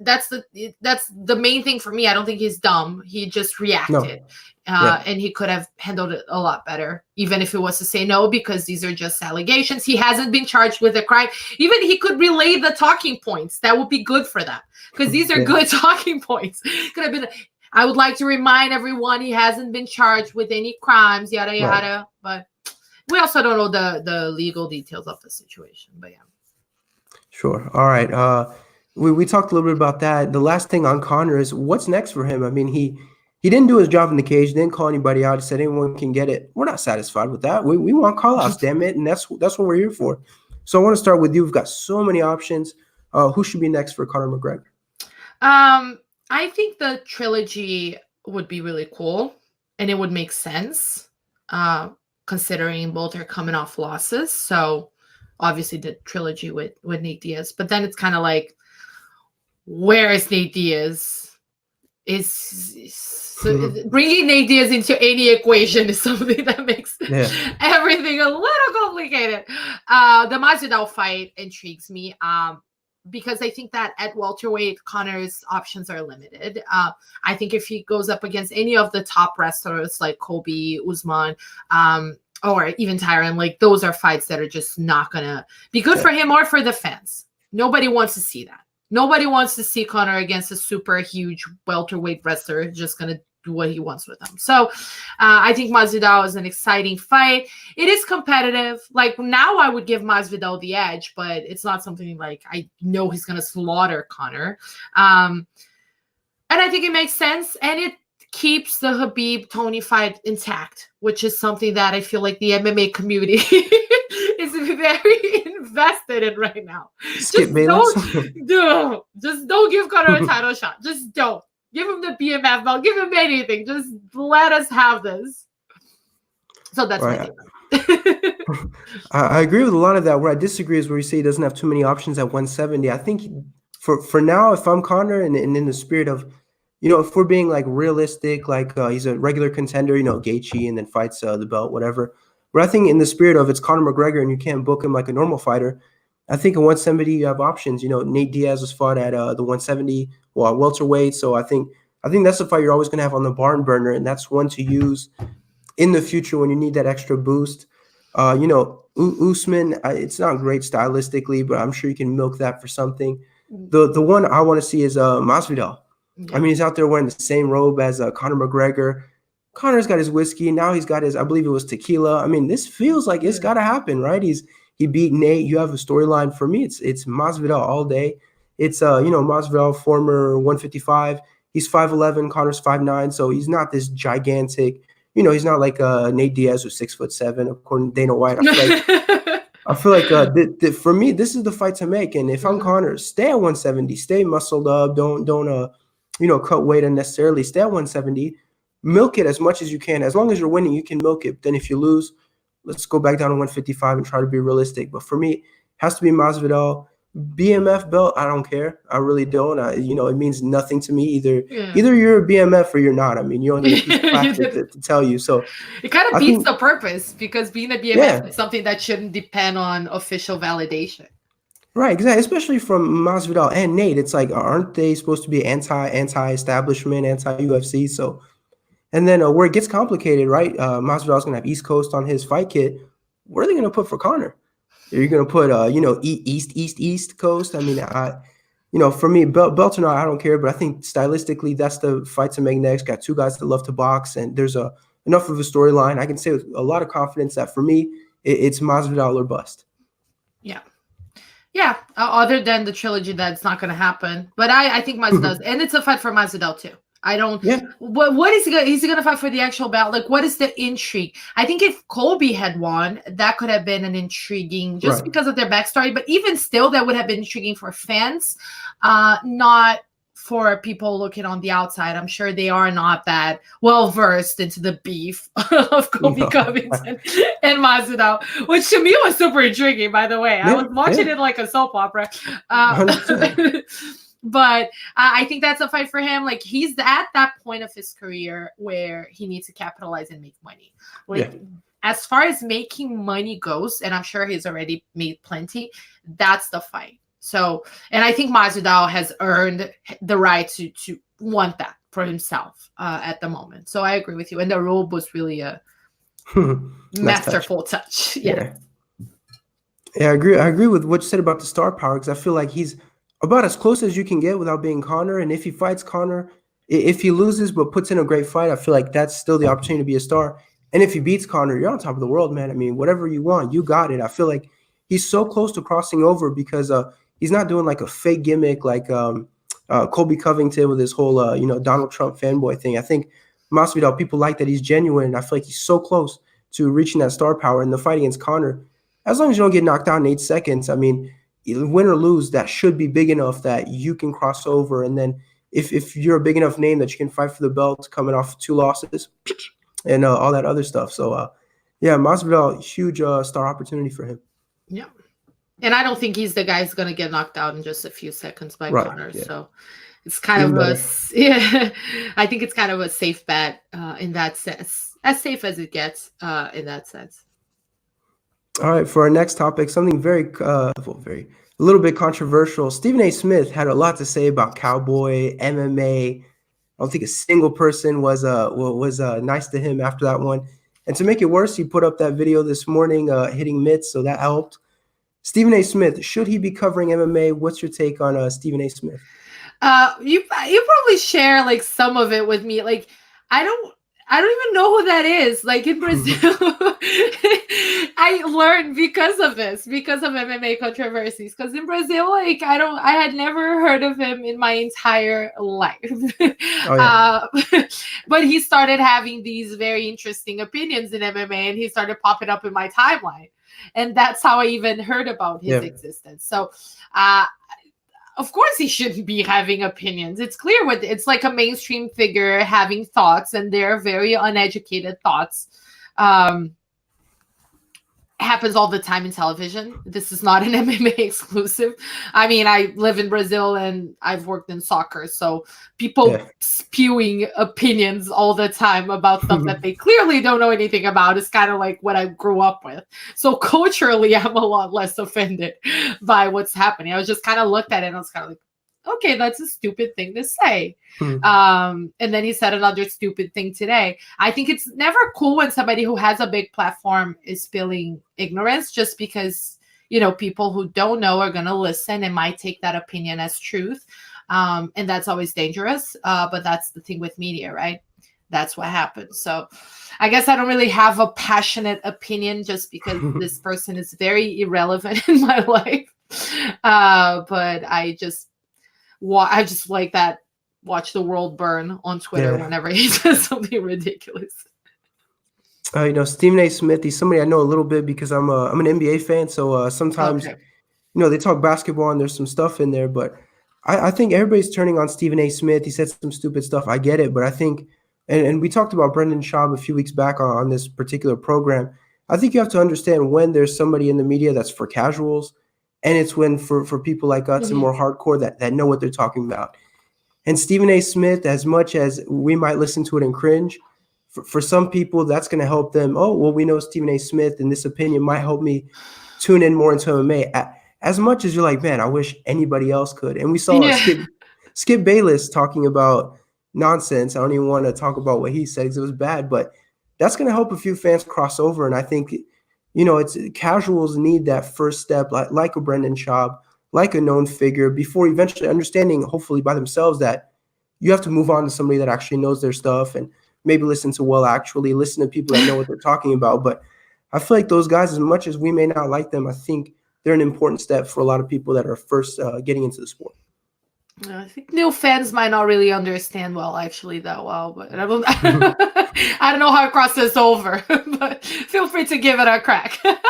That's the main thing for me. I don't think he's dumb. He just reacted. And he could have handled it a lot better, even if it was to say no, because these are just allegations. He hasn't been charged with a crime. Even he could relay the talking points. That would be good for them, because these are good talking points. Could have been, I would like to remind everyone he hasn't been charged with any crimes, yada, yada. But we also don't know the legal details of the situation. But Sure. All right. We talked a little bit about that. The last thing on Conor is what's next for him. I mean, he didn't do his job in the cage, didn't call anybody out, said anyone can get it. We're not satisfied with that. We want call-outs, damn it, and that's what we're here for. So I want to start with you. We've got so many options. Who should be next for Conor McGregor? I think the trilogy would be really cool, and it would make sense, considering both are coming off losses. So obviously the trilogy with Nate Diaz, but then it's kind of like, where is Nate Diaz? So bringing Nate Diaz into any equation is something that makes everything a little complicated. The Masvidal fight intrigues me because I think that at welterweight, Conor's options are limited. I think if he goes up against any of the top wrestlers like Colby, Usman, or even Tyron, like those are fights that are just not going to be good for him or for the fans. Nobody wants to see that. Nobody wants to see Conor against a super huge welterweight wrestler who's just going to do what he wants with him. So I think Masvidal is an exciting fight. It is competitive. Like now I would give Masvidal the edge, but it's not something like I know he's going to slaughter Conor. And I think it makes sense. And it keeps the Khabib-Tony fight intact, which is something that I feel like the MMA community is very invested in right now. Just don't give Conor a title shot. Just don't. Give him the BMF belt. Give him anything. Just let us have this. So that's my thing. I agree with a lot of that. Where I disagree is where you say he doesn't have too many options at 170. I think for now, if I'm Conor and in the spirit of, if we're being like realistic, like he's a regular contender, Gaethje, and then fights the belt, whatever. But I think in the spirit of it's Conor McGregor and you can't book him like a normal fighter, I think at 170 you have options. Nate Diaz was fought at the 170, welterweight. So I think that's a fight you're always going to have on the barn burner, and that's one to use in the future when you need that extra boost. Usman, it's not great stylistically, but I'm sure you can milk that for something. The one I want to see is Masvidal. Yeah. I mean, he's out there wearing the same robe as Conor McGregor. Conor's got his whiskey. Now he's got his, I believe it was tequila. I mean, this feels like it's got to happen, right? He beat Nate. You have a storyline. For me, it's Masvidal all day. It's, Masvidal, former 155. He's 5'11", Conor's 5'9", so he's not this gigantic, he's not like Nate Diaz who's 6'7", according to Dana White. I feel like for me, this is the fight to make. And if I'm Conor, stay at 170, stay muscled up. Don't cut weight unnecessarily. Stay at 170. Milk it as much as you can. As long as you're winning, you can milk it. Then if you lose, let's go back down to 155 and try to be realistic. But for me, it has to be Masvidal. BMF belt, I don't care. I really don't. It means nothing to me either. Yeah. Either you're a BMF or you're not. I mean, you don't need a piece of plastic to tell you. So it kind of beats the purpose, because being a BMF is something that shouldn't depend on official validation. Right, exactly. Especially from Masvidal and Nate. It's like, aren't they supposed to be anti-establishment, anti-UFC? So, and then where it gets complicated, right? Masvidal's gonna have East Coast on his fight kit. What are they gonna put for Conor? Are you gonna put East Coast? I mean, for me, belt or not, I don't care. But I think stylistically, that's the fight to make next. Got two guys that love to box, and there's enough of a storyline. I can say with a lot of confidence that for me, it's Masvidal or bust. Yeah. Yeah, other than the trilogy, that's not going to happen. But I think Masvidal, and it's a fight for Masvidal too. I don't. Yeah. What is he going? Is he going to fight for the actual belt? Like, what is the intrigue? I think if Colby had won, that could have been an intriguing, just because of their backstory. But even still, that would have been intriguing for fans, not for people looking on the outside. I'm sure they are not that well versed into the beef of Colby Covington and Masvidal, which to me was super intriguing, by the way. I was watching it like a soap opera. But I think that's a fight for him. Like, he's at that point of his career where he needs to capitalize and make money. Like, as far as making money goes, and I'm sure he's already made plenty, that's the fight. So, and I think Masvidal has earned the right to want that for himself at the moment. So I agree with you. And the robe was really a masterful touch. Yeah, I agree with what you said about the star power, because I feel like he's about as close as you can get without being Conor. And if he fights Conor, if he loses but puts in a great fight, I feel like that's still the opportunity to be a star. And if he beats Conor, you're on top of the world, man. I mean, whatever you want, you got it. I feel like he's so close to crossing over because he's not doing like a fake gimmick like Colby Covington with his whole Donald Trump fanboy thing. I think Masvidal, people like that he's genuine, and I feel like he's so close to reaching that star power. In the fight against Conor, as long as you don't get knocked out in 8 seconds, I mean, win or lose, that should be big enough that you can cross over. And then if you're a big enough name that you can fight for the belt coming off 2 losses and all that other stuff. So, Masvidal, huge star opportunity for him. Yeah. And I don't think he's the guy who's going to get knocked out in just a few seconds by Conor. Yeah. So it's kind of I think it's kind of a safe bet in that sense, as safe as it gets in that sense. All right, for our next topic, something a little bit controversial. Stephen A. Smith had a lot to say about Cowboy, MMA. I don't think a single person was nice to him after that one. And to make it worse, he put up that video this morning hitting mitts, so that helped. Stephen A. Smith, should he be covering MMA? What's your take on Stephen A. Smith? You probably share like some of it with me. Like, I don't even know who that is. Like, in Brazil, I learned because of MMA controversies. Because in Brazil, like, I had never heard of him in my entire life. But he started having these very interesting opinions in MMA, and he started popping up in my timeline. And that's how I even heard about his existence. So, of course, he shouldn't be having opinions. It's clear it's like a mainstream figure having thoughts, and they're very uneducated thoughts. Happens all the time in television. This is not an MMA exclusive. I mean, I live in Brazil and I've worked in soccer, so people spewing opinions all the time about stuff that they clearly don't know anything about is kind of like what I grew up with. So culturally, I'm a lot less offended by what's happening. I was just kind of looked at it and I was kind of like, okay, that's a stupid thing to say. And then he said another stupid thing today. I think it's never cool when somebody who has a big platform is spilling ignorance, just because, people who don't know are going to listen and might take that opinion as truth. And that's always dangerous. But that's the thing with media, right? That's what happens. So I guess I don't really have a passionate opinion just because this person is very irrelevant in my life. But I just like that. Watch the world burn on Twitter whenever he says something ridiculous. Stephen A. Smith, he's somebody I know a little bit because I'm an NBA fan. So sometimes, they talk basketball and there's some stuff in there. But I think everybody's turning on Stephen A. Smith. He said some stupid stuff. I get it. But I think, and we talked about Brendan Schaub a few weeks back on this particular program. I think you have to understand when there's somebody in the media that's for casuals, and it's when for people like us and more hardcore that know what they're talking about. And Stephen A. Smith, as much as we might listen to it and cringe, for some people, that's going to help them. Oh, well, we know Stephen A. Smith, and this opinion might help me tune in more into MMA. as much as you're like, man, I wish anybody else could. And we saw Yeah. Skip Bayless talking about nonsense. I don't even want to talk about what he said because it was bad, but that's going to help a few fans cross over. And I think, it's casuals need that first step, like a Brendan Schaub, like a known figure, before eventually understanding, hopefully by themselves, that you have to move on to somebody that actually knows their stuff and maybe listen to listen to people that know what they're talking about. But I feel like those guys, as much as we may not like them, I think they're an important step for a lot of people that are first getting into the sport. I think new fans might not really understand actually that well, but I don't, I don't know how to cross this over, but feel free to give it a crack. Yeah,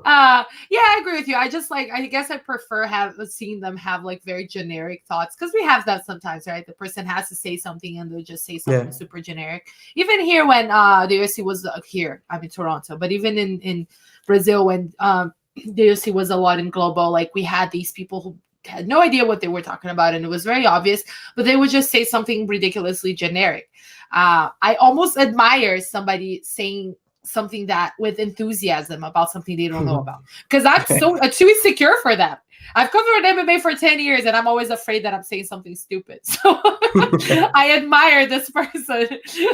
I agree with you. I guess I prefer seeing them have like very generic thoughts, because we have that sometimes, right? The person has to say something and they'll just say something super generic. Even here when the UFC was here, I'm in Toronto, but even in Brazil when the UFC was a lot in global, like we had these people who had no idea what they were talking about, and it was very obvious, but they would just say something ridiculously generic. I almost admire somebody saying something that with enthusiasm about something they don't know about, because I'm too insecure for that. I've covered MMA for 10 years and I'm always afraid that I'm saying something stupid. So I admire this person.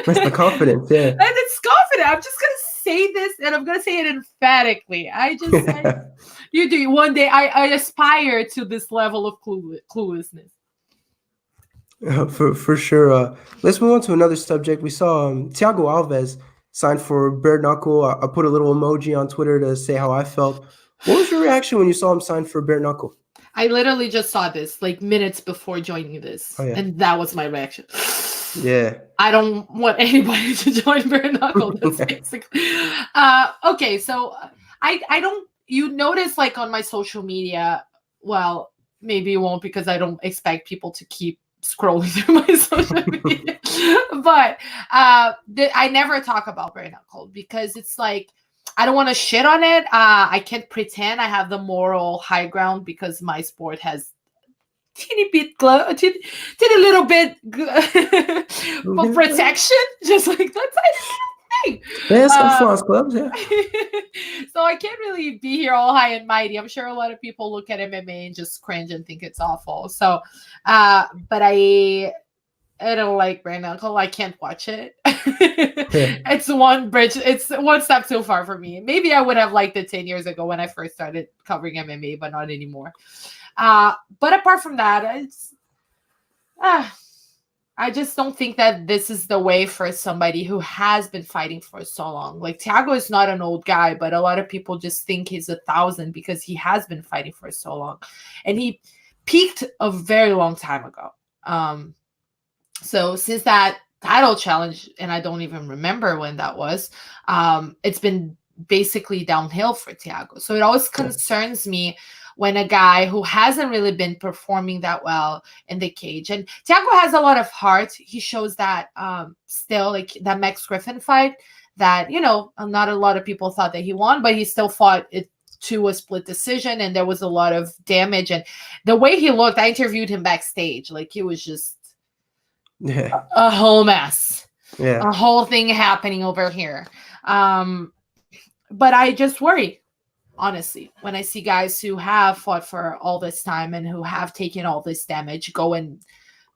That's the confidence, yeah. And it's confident. I'm just going to say this and I'm going to say it emphatically. You do. One day I aspire to this level of cluelessness. For sure. Let's move on to another subject. We saw Thiago Alves signed for bare knuckle. I put a little emoji on Twitter to say how I felt. What was your reaction when you saw him sign for bare knuckle? I literally just saw this like minutes before joining this, and that was my reaction. Yeah. I don't want anybody to join bare knuckle. That's basically. Okay, so I don't. You notice like on my social media. Well, maybe you won't, because I don't expect people to keep scrolling through my social media. But I never talk about bare knuckle because it's like, I don't want to shit on it. I can't pretend I have the moral high ground because my sport has teeny little bit of protection. Just like that's thing. Yeah, some France clubs, yeah. So I can't really be here all high and mighty. I'm sure a lot of people look at MMA and just cringe and think it's awful. So, but I don't like bare knuckle. I can't watch it. It's one step too far for me. Maybe I would have liked it 10 years ago when I first started covering MMA, but not anymore. But apart from that, it's I just don't think that this is the way for somebody who has been fighting for so long. Like Thiago is not an old guy, but a lot of people just think he's 1,000 because he has been fighting for so long, and he peaked a very long time ago. So since that title challenge, and I don't even remember when that was, it's been basically downhill for Thiago. So it always concerns me when a guy who hasn't really been performing that well in the cage, and Thiago has a lot of heart. He shows that still, like that Max Griffin fight that, not a lot of people thought that he won, but he still fought it to a split decision, and there was a lot of damage. And the way he looked, I interviewed him backstage, like he was just a whole mess, a whole thing happening over here. But I just worry, honestly, when I see guys who have fought for all this time and who have taken all this damage go and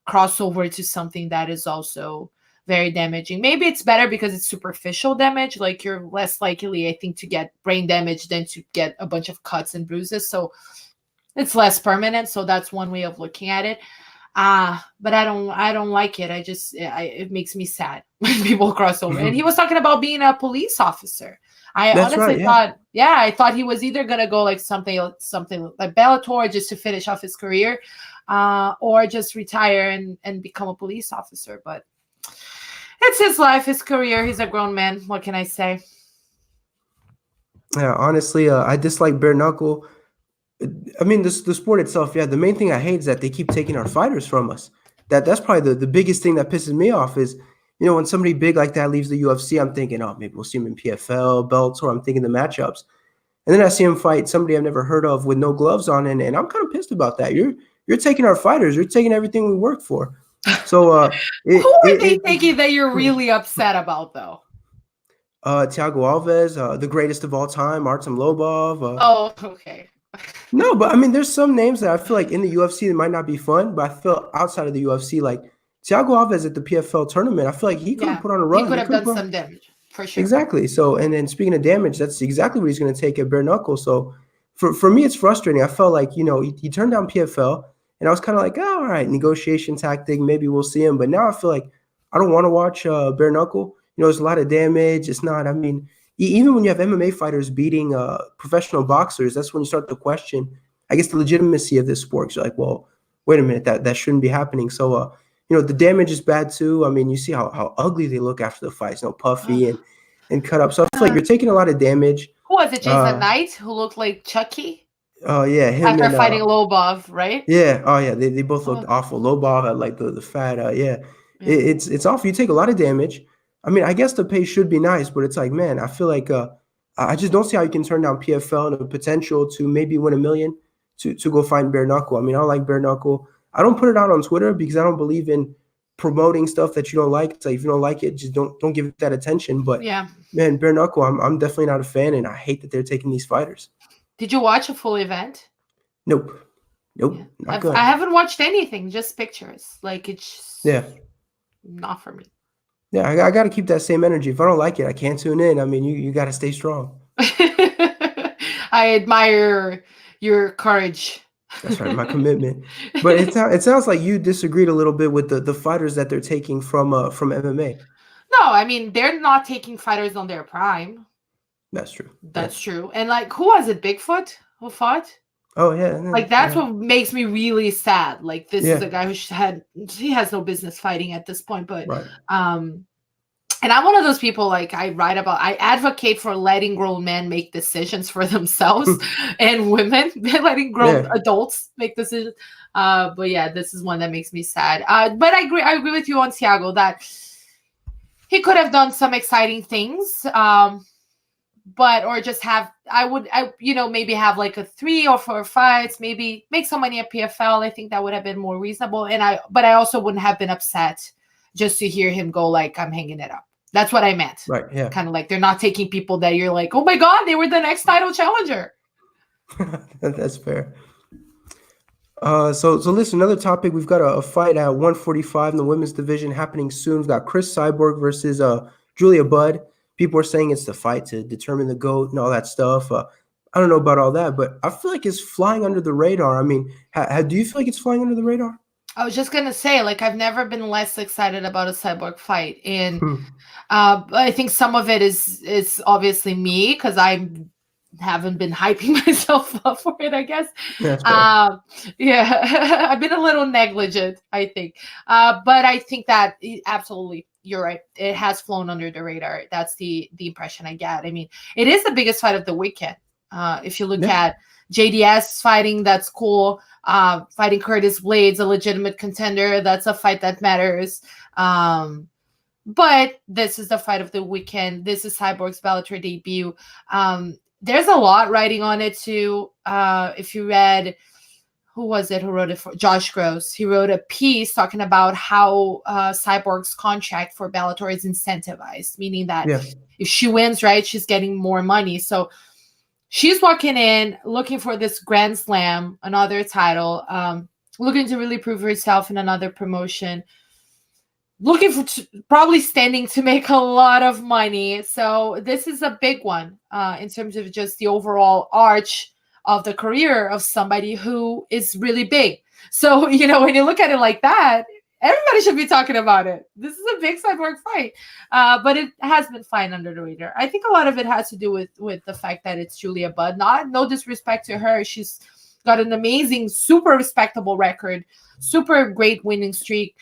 cross over to something that is also very damaging. Maybe it's better because it's superficial damage. Like you're less likely, I think, to get brain damage than to get a bunch of cuts and bruises. So it's less permanent. So that's one way of looking at it. But I don't like it. It makes me sad when people cross over. And he was talking about being a police officer. I thought he was either gonna go like something like Bellator just to finish off his career, or just retire and become a police officer. But it's his life, his career. He's a grown man. What can I say? Yeah, honestly, I dislike bare knuckle. I mean, the sport itself. Yeah, the main thing I hate is that they keep taking our fighters from us. That's probably the biggest thing that pisses me off is, when somebody big like that leaves the UFC, I'm thinking, oh, maybe we'll see him in PFL, Bellator. I'm thinking the matchups. And then I see him fight somebody I've never heard of with no gloves on, and I'm kind of pissed about that. You're taking our fighters. You're taking everything we work for. So who are they thinking that you're really upset about, though? Thiago Alves, the greatest of all time, Artem Lobov. Oh, okay. No, but I mean, there's some names that I feel like in the UFC that might not be fun, but I feel outside of the UFC, like Thiago Alves at the PFL tournament, I feel like he could have Yeah, put on a he run. could He have could have done put on, some damage for sure. exactly. So, and then speaking of damage, that's exactly what he's going to take at bare knuckle. So, for me, it's frustrating. I felt like he turned down PFL, and I was kind of like, oh, all right, negotiation tactic. Maybe we'll see him. But now I feel like I don't want to watch bare knuckle. There's a lot of damage. It's not. I mean, even when you have MMA fighters beating professional boxers, that's when you start to question, I guess, the legitimacy of this sport. 'Cause you're like, well, wait a minute, that shouldn't be happening. So, the damage is bad too. I mean, you see how ugly they look after the fights, puffy and cut up. So I feel like you're taking a lot of damage. Who was it? Jason Uh, Knight, who looked like Chucky oh yeah, him after and fighting Lobov, right? yeah, oh yeah, they both looked Oh, awful. Lobov had like the fat, yeah, yeah. it's awful. You take a lot of damage. I mean, I guess the pay should be nice, but it's like, man, I feel like I just don't see how you can turn down PFL and the potential to maybe win $1 million to go find bare knuckle. I mean, I don't like bare knuckle. I don't put it out on Twitter because I don't believe in promoting stuff that you don't like. It's like if you don't like it, just don't give it that attention. But Yeah. man, bare knuckle, I'm definitely not a fan, and I hate that they're taking these fighters. Did you watch a full event? Nope, Yeah. not I good. haven't watched anything, just pictures. Like it's Yeah. not for me. Yeah, I got to keep that same energy. If I don't like it, I can't tune in. I mean, you got to stay strong. I admire your courage. That's right, my commitment. But it sounds like you disagreed a little bit with the fighters that they're taking from MMA. No, I mean they're not taking fighters on their prime. That's true. That's true. And like, who was it? Bigfoot who fought? Oh yeah. Like that's what makes me really sad. Like this is Yeah. a guy he has no business fighting at this point. But Right. and I'm one of those people, like I advocate for letting grown men make decisions for themselves and women letting grown adults make decisions. But yeah, this is one that makes me sad. But I agree with you on Thiago that he could have done some exciting things. But or just have maybe have like a 3 or 4 fights, maybe make some money at PFL. I think that would have been more reasonable. But I also wouldn't have been upset just to hear him go like, I'm hanging it up. That's what I meant. Right. Yeah. Kind of like they're not taking people that you're like, oh my God, they were the next title challenger. That's fair. So listen, another topic. We've got a fight at 145 in the women's division happening soon. We've got Chris Cyborg versus Julia Budd. People are saying it's the fight to determine the GOAT and all that stuff. I don't know about all that, but I feel like it's flying under the radar. I mean, do you feel like it's flying under the radar? I was just gonna say, like, I've never been less excited about a Cyborg fight, and I think some of it is obviously me because I haven't been hyping myself up for it, I guess. Yeah, I've been a little negligent, I think. But I think that absolutely, you're right. It has flown under the radar. That's the impression I get. I mean, it is the biggest fight of the weekend. If you look at JDS fighting, that's cool. Fighting Curtis Blades, a legitimate contender. That's a fight that matters. But this is the fight of the weekend. This is Cyborg's Bellator debut. There's a lot writing on it too. If you read, who was it who wrote it for? Josh Gross. He wrote a piece talking about how Cyborg's contract for Bellator is incentivized, meaning that if she wins, right, she's getting more money. So she's walking in looking for this Grand Slam, another title, looking to really prove herself in another promotion, looking for probably standing to make a lot of money. So this is a big one in terms of just the overall arch of the career of somebody who is really big. So, when you look at it like that, everybody should be talking about it. This is a big Cyborg fight, but it has been flying under the radar. I think a lot of it has to do with the fact that it's Julia Budd. No disrespect to her. She's got an amazing, super respectable record, super great winning streak.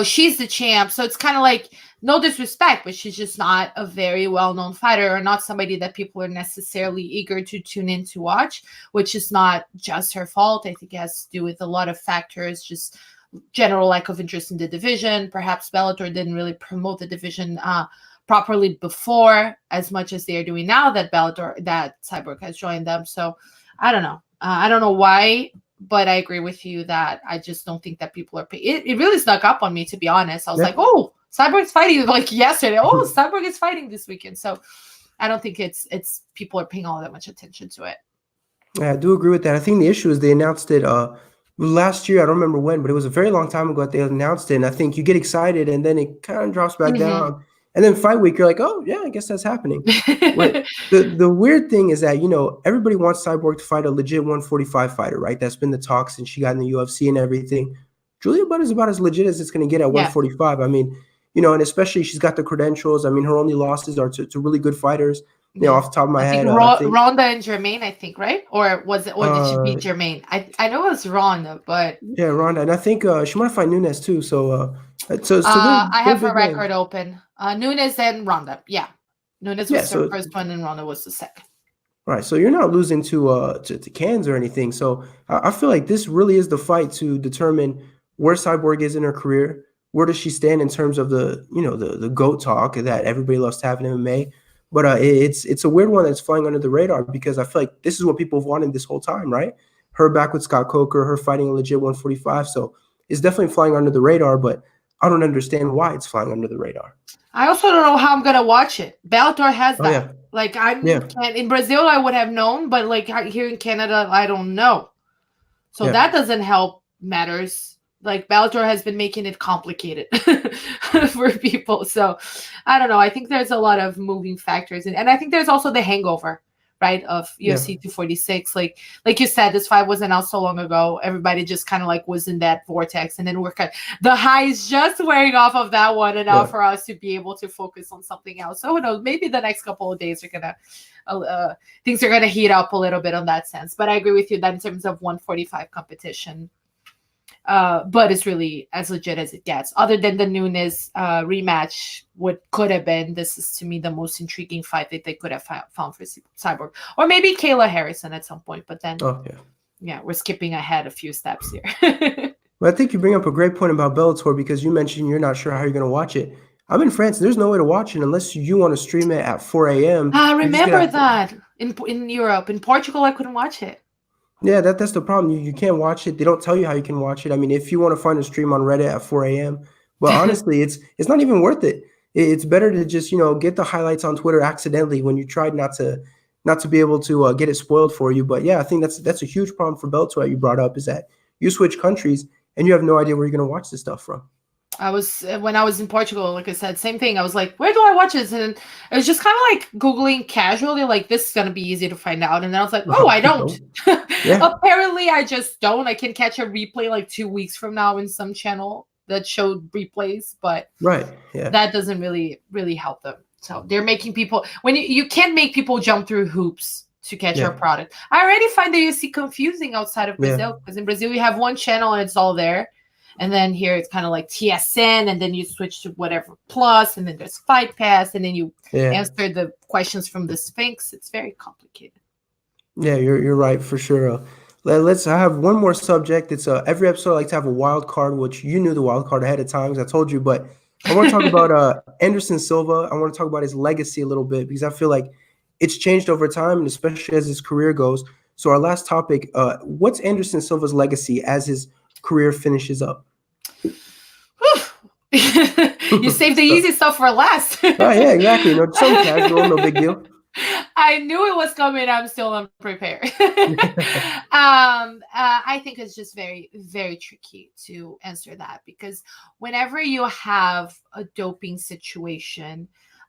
She's the champ. So it's kind of like, no disrespect, but she's just not a very well-known fighter or not somebody that people are necessarily eager to tune in to watch, which is not just her fault. I think it has to do with a lot of factors, just general lack of interest in the division. Perhaps Bellator didn't really promote the division properly before as much as they are doing now that Cyborg has joined them. So I don't know. I don't know why, but I agree with you that I just don't think that people are paying. It really snuck up on me, to be honest. I was like, oh, Cyborg's fighting like yesterday. Oh, Cyborg is fighting this weekend. So I don't think it's people are paying all that much attention to it. Yeah, I do agree with that. I think the issue is they announced it last year. I don't remember when, but it was a very long time ago that they announced it. And I think you get excited and then it kind of drops back Mhm. down. And then fight week, you're like, oh yeah, I guess that's happening. What the weird thing is that, everybody wants Cyborg to fight a legit 145 fighter, right? That's been the talk since she got in the UFC and everything. Julia Butt is about as legit as it's going to get at Yeah. 145. I mean, and especially she's got the credentials. I mean, her only losses are to really good fighters. Yeah. Off the top of my I think head, I think Ronda and Jermaine, I think, right? Or did she uh beat Jermaine? I know it was Ronda, but yeah, Ronda, and I think she might fight Nunes too. So I they're have her big names. record open. Nunes and Ronda. Yeah. Nunes Yeah, was the so first one and Ronda was the second. right, so you're not losing to cans or anything. So I feel like this really is the fight to determine where Cyborg is in her career. Where does she stand in terms of the GOAT talk that everybody loves to have in MMA? But it's a weird one that's flying under the radar because I feel like this is what people have wanted this whole time, right? Her back with Scott Coker, her fighting a legit 145. So it's definitely flying under the radar, but I don't understand why it's flying under the radar. I also don't know how I'm gonna watch it. Bellator has Oh that. yeah, Like yeah, in Brazil, I would have known, but like here in Canada, I don't know. So yeah, that doesn't help matters. Like Bellator has been making it complicated for people. So I don't know. I think there's a lot of moving factors, and I think there's also the hangover, right, of yeah, UFC 246. Like you said, this fight wasn't out so long ago. Everybody just kind of like was in that vortex, and then the high is just wearing off of that one, and now yeah. for us to be able to focus on something else. So who knows? Maybe the next couple of days are gonna things are going to heat up a little bit on that sense. But I agree with you that in terms of 145 competition, but it's really as legit as it gets. Other than the Nunes rematch, what could have been, this is to me the most intriguing fight that they could have found for Cyborg. Or maybe Kayla Harrison at some point. But then, Oh yeah. yeah, we're skipping ahead a few steps here. Well, I think you bring up a great point about Bellator because you mentioned you're not sure how you're going to watch it. I'm in France. There's no way to watch it unless you want to stream it at 4 a.m. I You're just gonna remember have to. that in Europe. In Portugal, I couldn't watch it. Yeah, that's the problem. You can't watch it. They don't tell you how you can watch it. I mean, if you want to find a stream on Reddit at 4 a.m., but honestly, it's not even worth it. It's better to just get the highlights on Twitter accidentally when you tried not to be able to get it spoiled for you. But yeah, I think that's a huge problem for Bellator that you brought up is that you switch countries and you have no idea where you're going to watch this stuff from. When I was in Portugal, like I said, same thing. I was like, where do I watch this? And it was just kind of like Googling casually, like this is gonna be easy to find out. And then I was like, oh, I don't. Yeah. Apparently, I just don't. I can catch a replay like 2 weeks from now in some channel that showed replays, but Right. Yeah. that doesn't really help them. So they're making people when you can't make people jump through hoops to catch our Yeah. product. I already find the UFC confusing outside of Yeah. Brazil because in Brazil you have one channel and it's all there. And then here it's kind of like TSN, and then you switch to whatever plus, and then there's Fight Pass, and then you Yeah. answer the questions from the Sphinx. It's very complicated. Yeah, you're right for sure. I have one more subject. It's every episode I like to have a wild card, which you knew the wild card ahead of time, as I told you. But I want to talk about Anderson Silva. I want to talk about his legacy a little bit because I feel like it's changed over time, and especially as his career goes. So our last topic, what's Anderson Silva's legacy as his career finishes up? You saved the easy stuff for last. Yeah, exactly. Some casual, no big deal. I knew it was coming. I'm still unprepared. I think it's just very, very tricky to answer that because whenever you have a doping situation,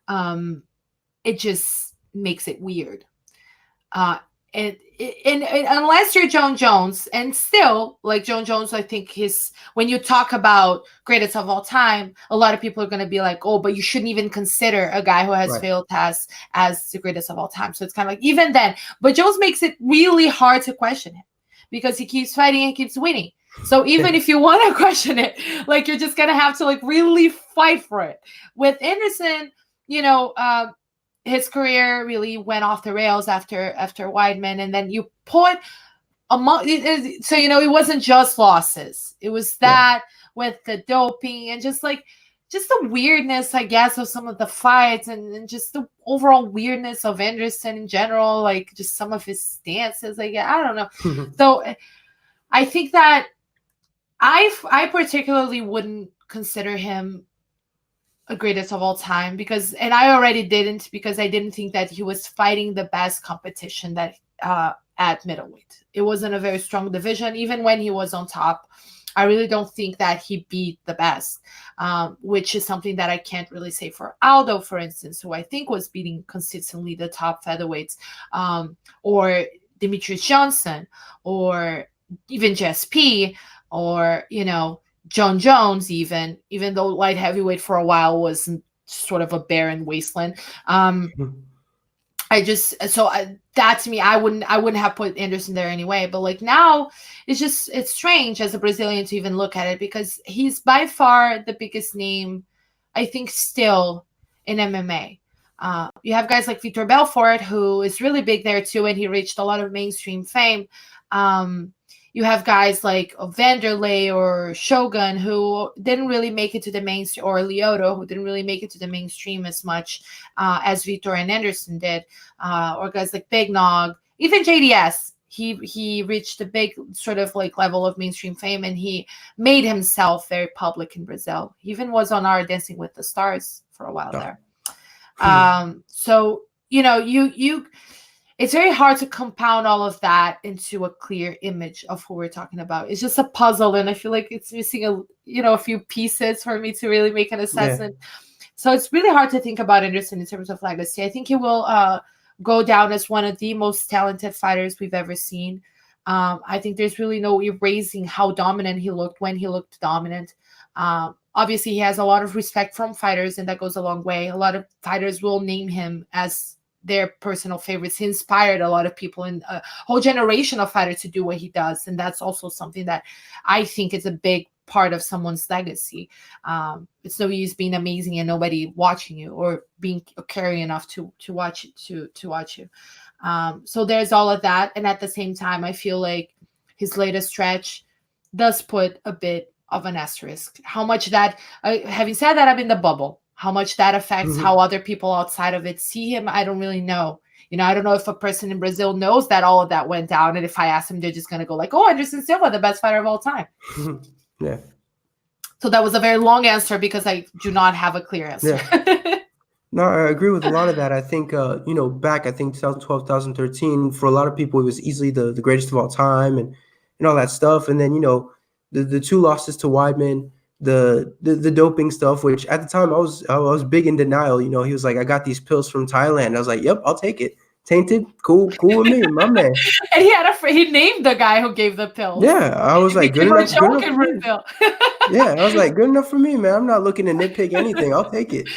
it just makes it weird. And unless you're John Jones, and still like John Jones, I think when you talk about greatest of all time, a lot of people are going to be like, oh, but you shouldn't even consider a guy who has Right. failed tests as the greatest of all time. So it's kind of like even then, but Jones makes it really hard to question him because he keeps fighting and keeps winning. So even if you want to question it, like you're just going to have to like really fight for it. With Anderson, his career really went off the rails after Weidman, and then you put so it wasn't just losses. It was that with the doping and just the weirdness, I guess, of some of the fights and just the overall weirdness of Anderson in general, like just some of his stances. Like I don't know. So I think that I particularly wouldn't consider him a greatest of all time and I already didn't because I didn't think that he was fighting the best competition that at middleweight. It wasn't a very strong division. Even when he was on top, I really don't think that he beat the best, which is something that I can't really say for Aldo, for instance, who I think was beating consistently the top featherweights, or Demetrius Johnson, or even GSP, or, John Jones, even though light heavyweight for a while was sort of a barren wasteland. That to me, I wouldn't have put Anderson there anyway. But like now, it's strange as a Brazilian to even look at it, because he's by far the biggest name, I think, still in MMA. You have guys like Vitor Belfort, who is really big there too, and he reached a lot of mainstream fame. You have guys like Vanderlei or Shogun, who didn't really make it to the mainstream, or Lyoto, who didn't really make it to the mainstream as much as Vitor and Anderson did, or guys like Big Nog, even JDS. He reached a big sort of like level of mainstream fame, and he made himself very public in Brazil. He even was on our Dancing with the Stars for a while there. So it's very hard to compound all of that into a clear image of who we're talking about. It's just a puzzle, and I feel like it's missing a few pieces for me to really make an assessment. Yeah. So it's really hard to think about Anderson in terms of legacy. I think he will go down as one of the most talented fighters we've ever seen. I think there's really no erasing how dominant he looked when he looked dominant. Obviously, he has a lot of respect from fighters, and that goes a long way. A lot of fighters will name him as their personal favorites. He inspired a lot of people in a whole generation of fighters to do what he does. And that's also something that I think is a big part of someone's legacy. It's no use being amazing and nobody watching you, or being caring enough to watch you. So there's all of that. And at the same time, I feel like his latest stretch does put a bit of an asterisk. How much that, having said that, I'm in the bubble. How much that affects how other people outside of it see him, I don't really know. I don't know if a person in Brazil knows that all of that went down. And if I ask them, they're just going to go like, oh, Anderson Silva, the best fighter of all time. Yeah. So that was a very long answer, because I do not have a clear answer. Yeah. No, I agree with a lot of that. I think, back, I think 2012, 2013, for a lot of people, it was easily the greatest of all time and all that stuff. And then, the two losses to Weidman, the doping stuff, which at the time I was big in denial. He was like, I got these pills from Thailand. I was like, yep, I'll take it. Tainted, cool with me, my man. And he named the guy who gave the pills. Yeah, I was like, good enough for me. Brazil. Yeah, I was like, good enough for me, man. I'm not looking to nitpick anything. I'll take it.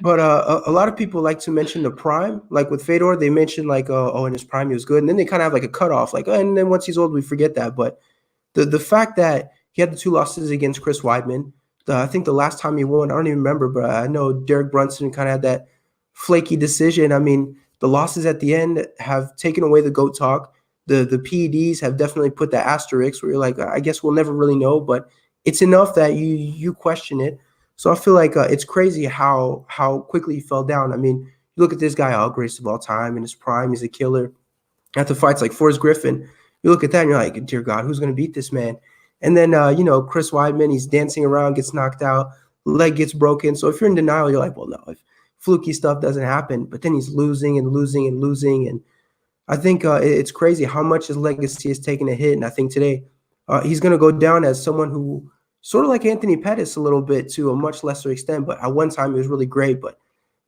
But a lot of people like to mention the prime. Like with Fedor, they mention like, in his prime he was good, and then they kind of have like a cutoff, like, and then once he's old, we forget that. But the fact that he had the two losses against Chris Weidman, I think the last time he won, I don't even remember, but I know Derek Brunson kind of had that flaky decision. I mean, the losses at the end have taken away the GOAT talk. The PEDs have definitely put the asterisk where you're like, I guess we'll never really know, but it's enough that you question it. So I feel like it's crazy how quickly he fell down. I mean, you look at this guy, greatest of all time, in his prime, he's a killer. At the fights like Forrest Griffin, you look at that and you're like, dear God, who's going to beat this man? And then, Chris Weidman, he's dancing around, gets knocked out, leg gets broken. So if you're in denial, you're like, well, no, if fluky stuff doesn't happen. But then he's losing and losing and losing. And I think it's crazy how much his legacy has taken a hit. And I think today he's going to go down as someone who, sort of like Anthony Pettis a little bit to a much lesser extent. But at one time, he was really great. But,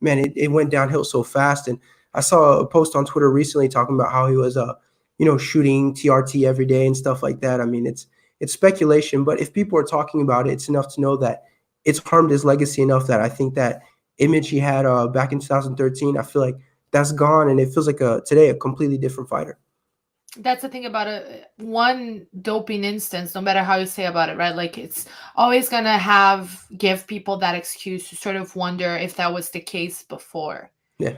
man, it went downhill so fast. And I saw a post on Twitter recently talking about how he was, shooting TRT every day and stuff like that. I mean, it's speculation, but if people are talking about it, it's enough to know that it's harmed his legacy enough that I think that image he had back in 2013, I feel like that's gone, and it feels like today a completely different fighter. That's the thing about one doping instance, no matter how you say about it, right? Like, it's always going to give people that excuse to sort of wonder if that was the case before. Yeah.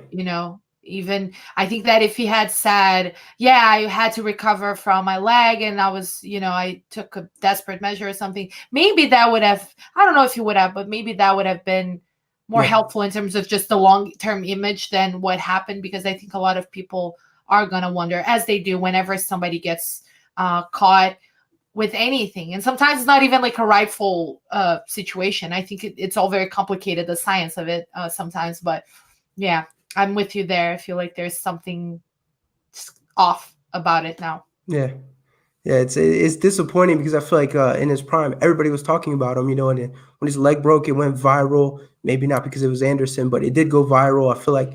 Even I think that if he had said, yeah, I had to recover from my leg and I was, I took a desperate measure or something, maybe that would have, I don't know if he would have, but maybe that would have been more helpful in terms of just the long-term image than what happened, because I think a lot of people are going to wonder, as they do whenever somebody gets caught with anything. And sometimes it's not even like a rightful situation. I think it's all very complicated, the science of it sometimes, but yeah. I'm with you there. I feel like there's something off about it now. Yeah. Yeah, it's disappointing because I feel like in his prime, everybody was talking about him, and then when his leg broke, it went viral. Maybe not because it was Anderson, but it did go viral. I feel like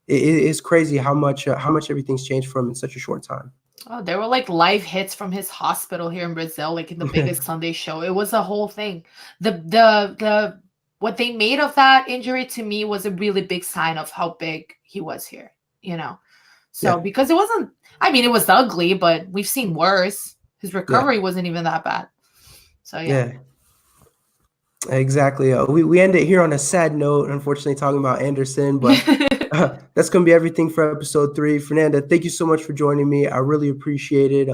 it's crazy how much everything's changed for him in such a short time. Oh, there were like live hits from his hospital here in Brazil, like in the biggest Sunday show. It was a whole thing. The what they made of that injury to me was a really big sign of how big he was here, So Yeah. because it wasn't, I mean, it was ugly, but we've seen worse. His Yeah. recovery wasn't even that bad. So yeah. Exactly. We end it here on a sad note, unfortunately, talking about Anderson, but that's going to be everything for episode 3. Fernanda, thank you so much for joining me. I really appreciate it.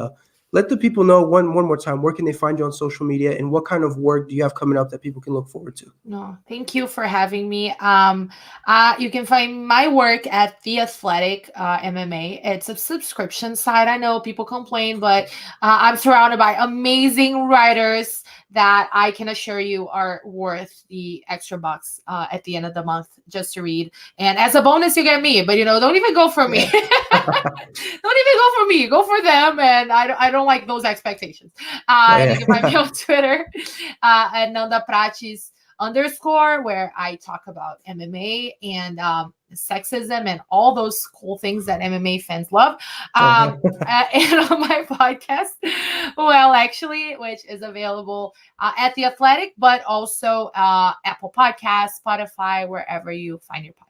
Let the people know one more time, where can they find you on social media, and what kind of work do you have coming up that people can look forward to? No, thank you for having me. You can find my work at The Athletic MMA. It's a subscription site. I know people complain, but I'm surrounded by amazing writers that I can assure you are worth the extra bucks at the end of the month just to read. And as a bonus, you get me. But don't even go for me. Don't even go for me. Go for them. And I don't like those expectations. And you can find me on Twitter at Nanda Prates _, where I talk about MMA and sexism and all those cool things that MMA fans love. And on my podcast, well, actually, which is available at The Athletic, but also Apple Podcasts, Spotify, wherever you find your podcast.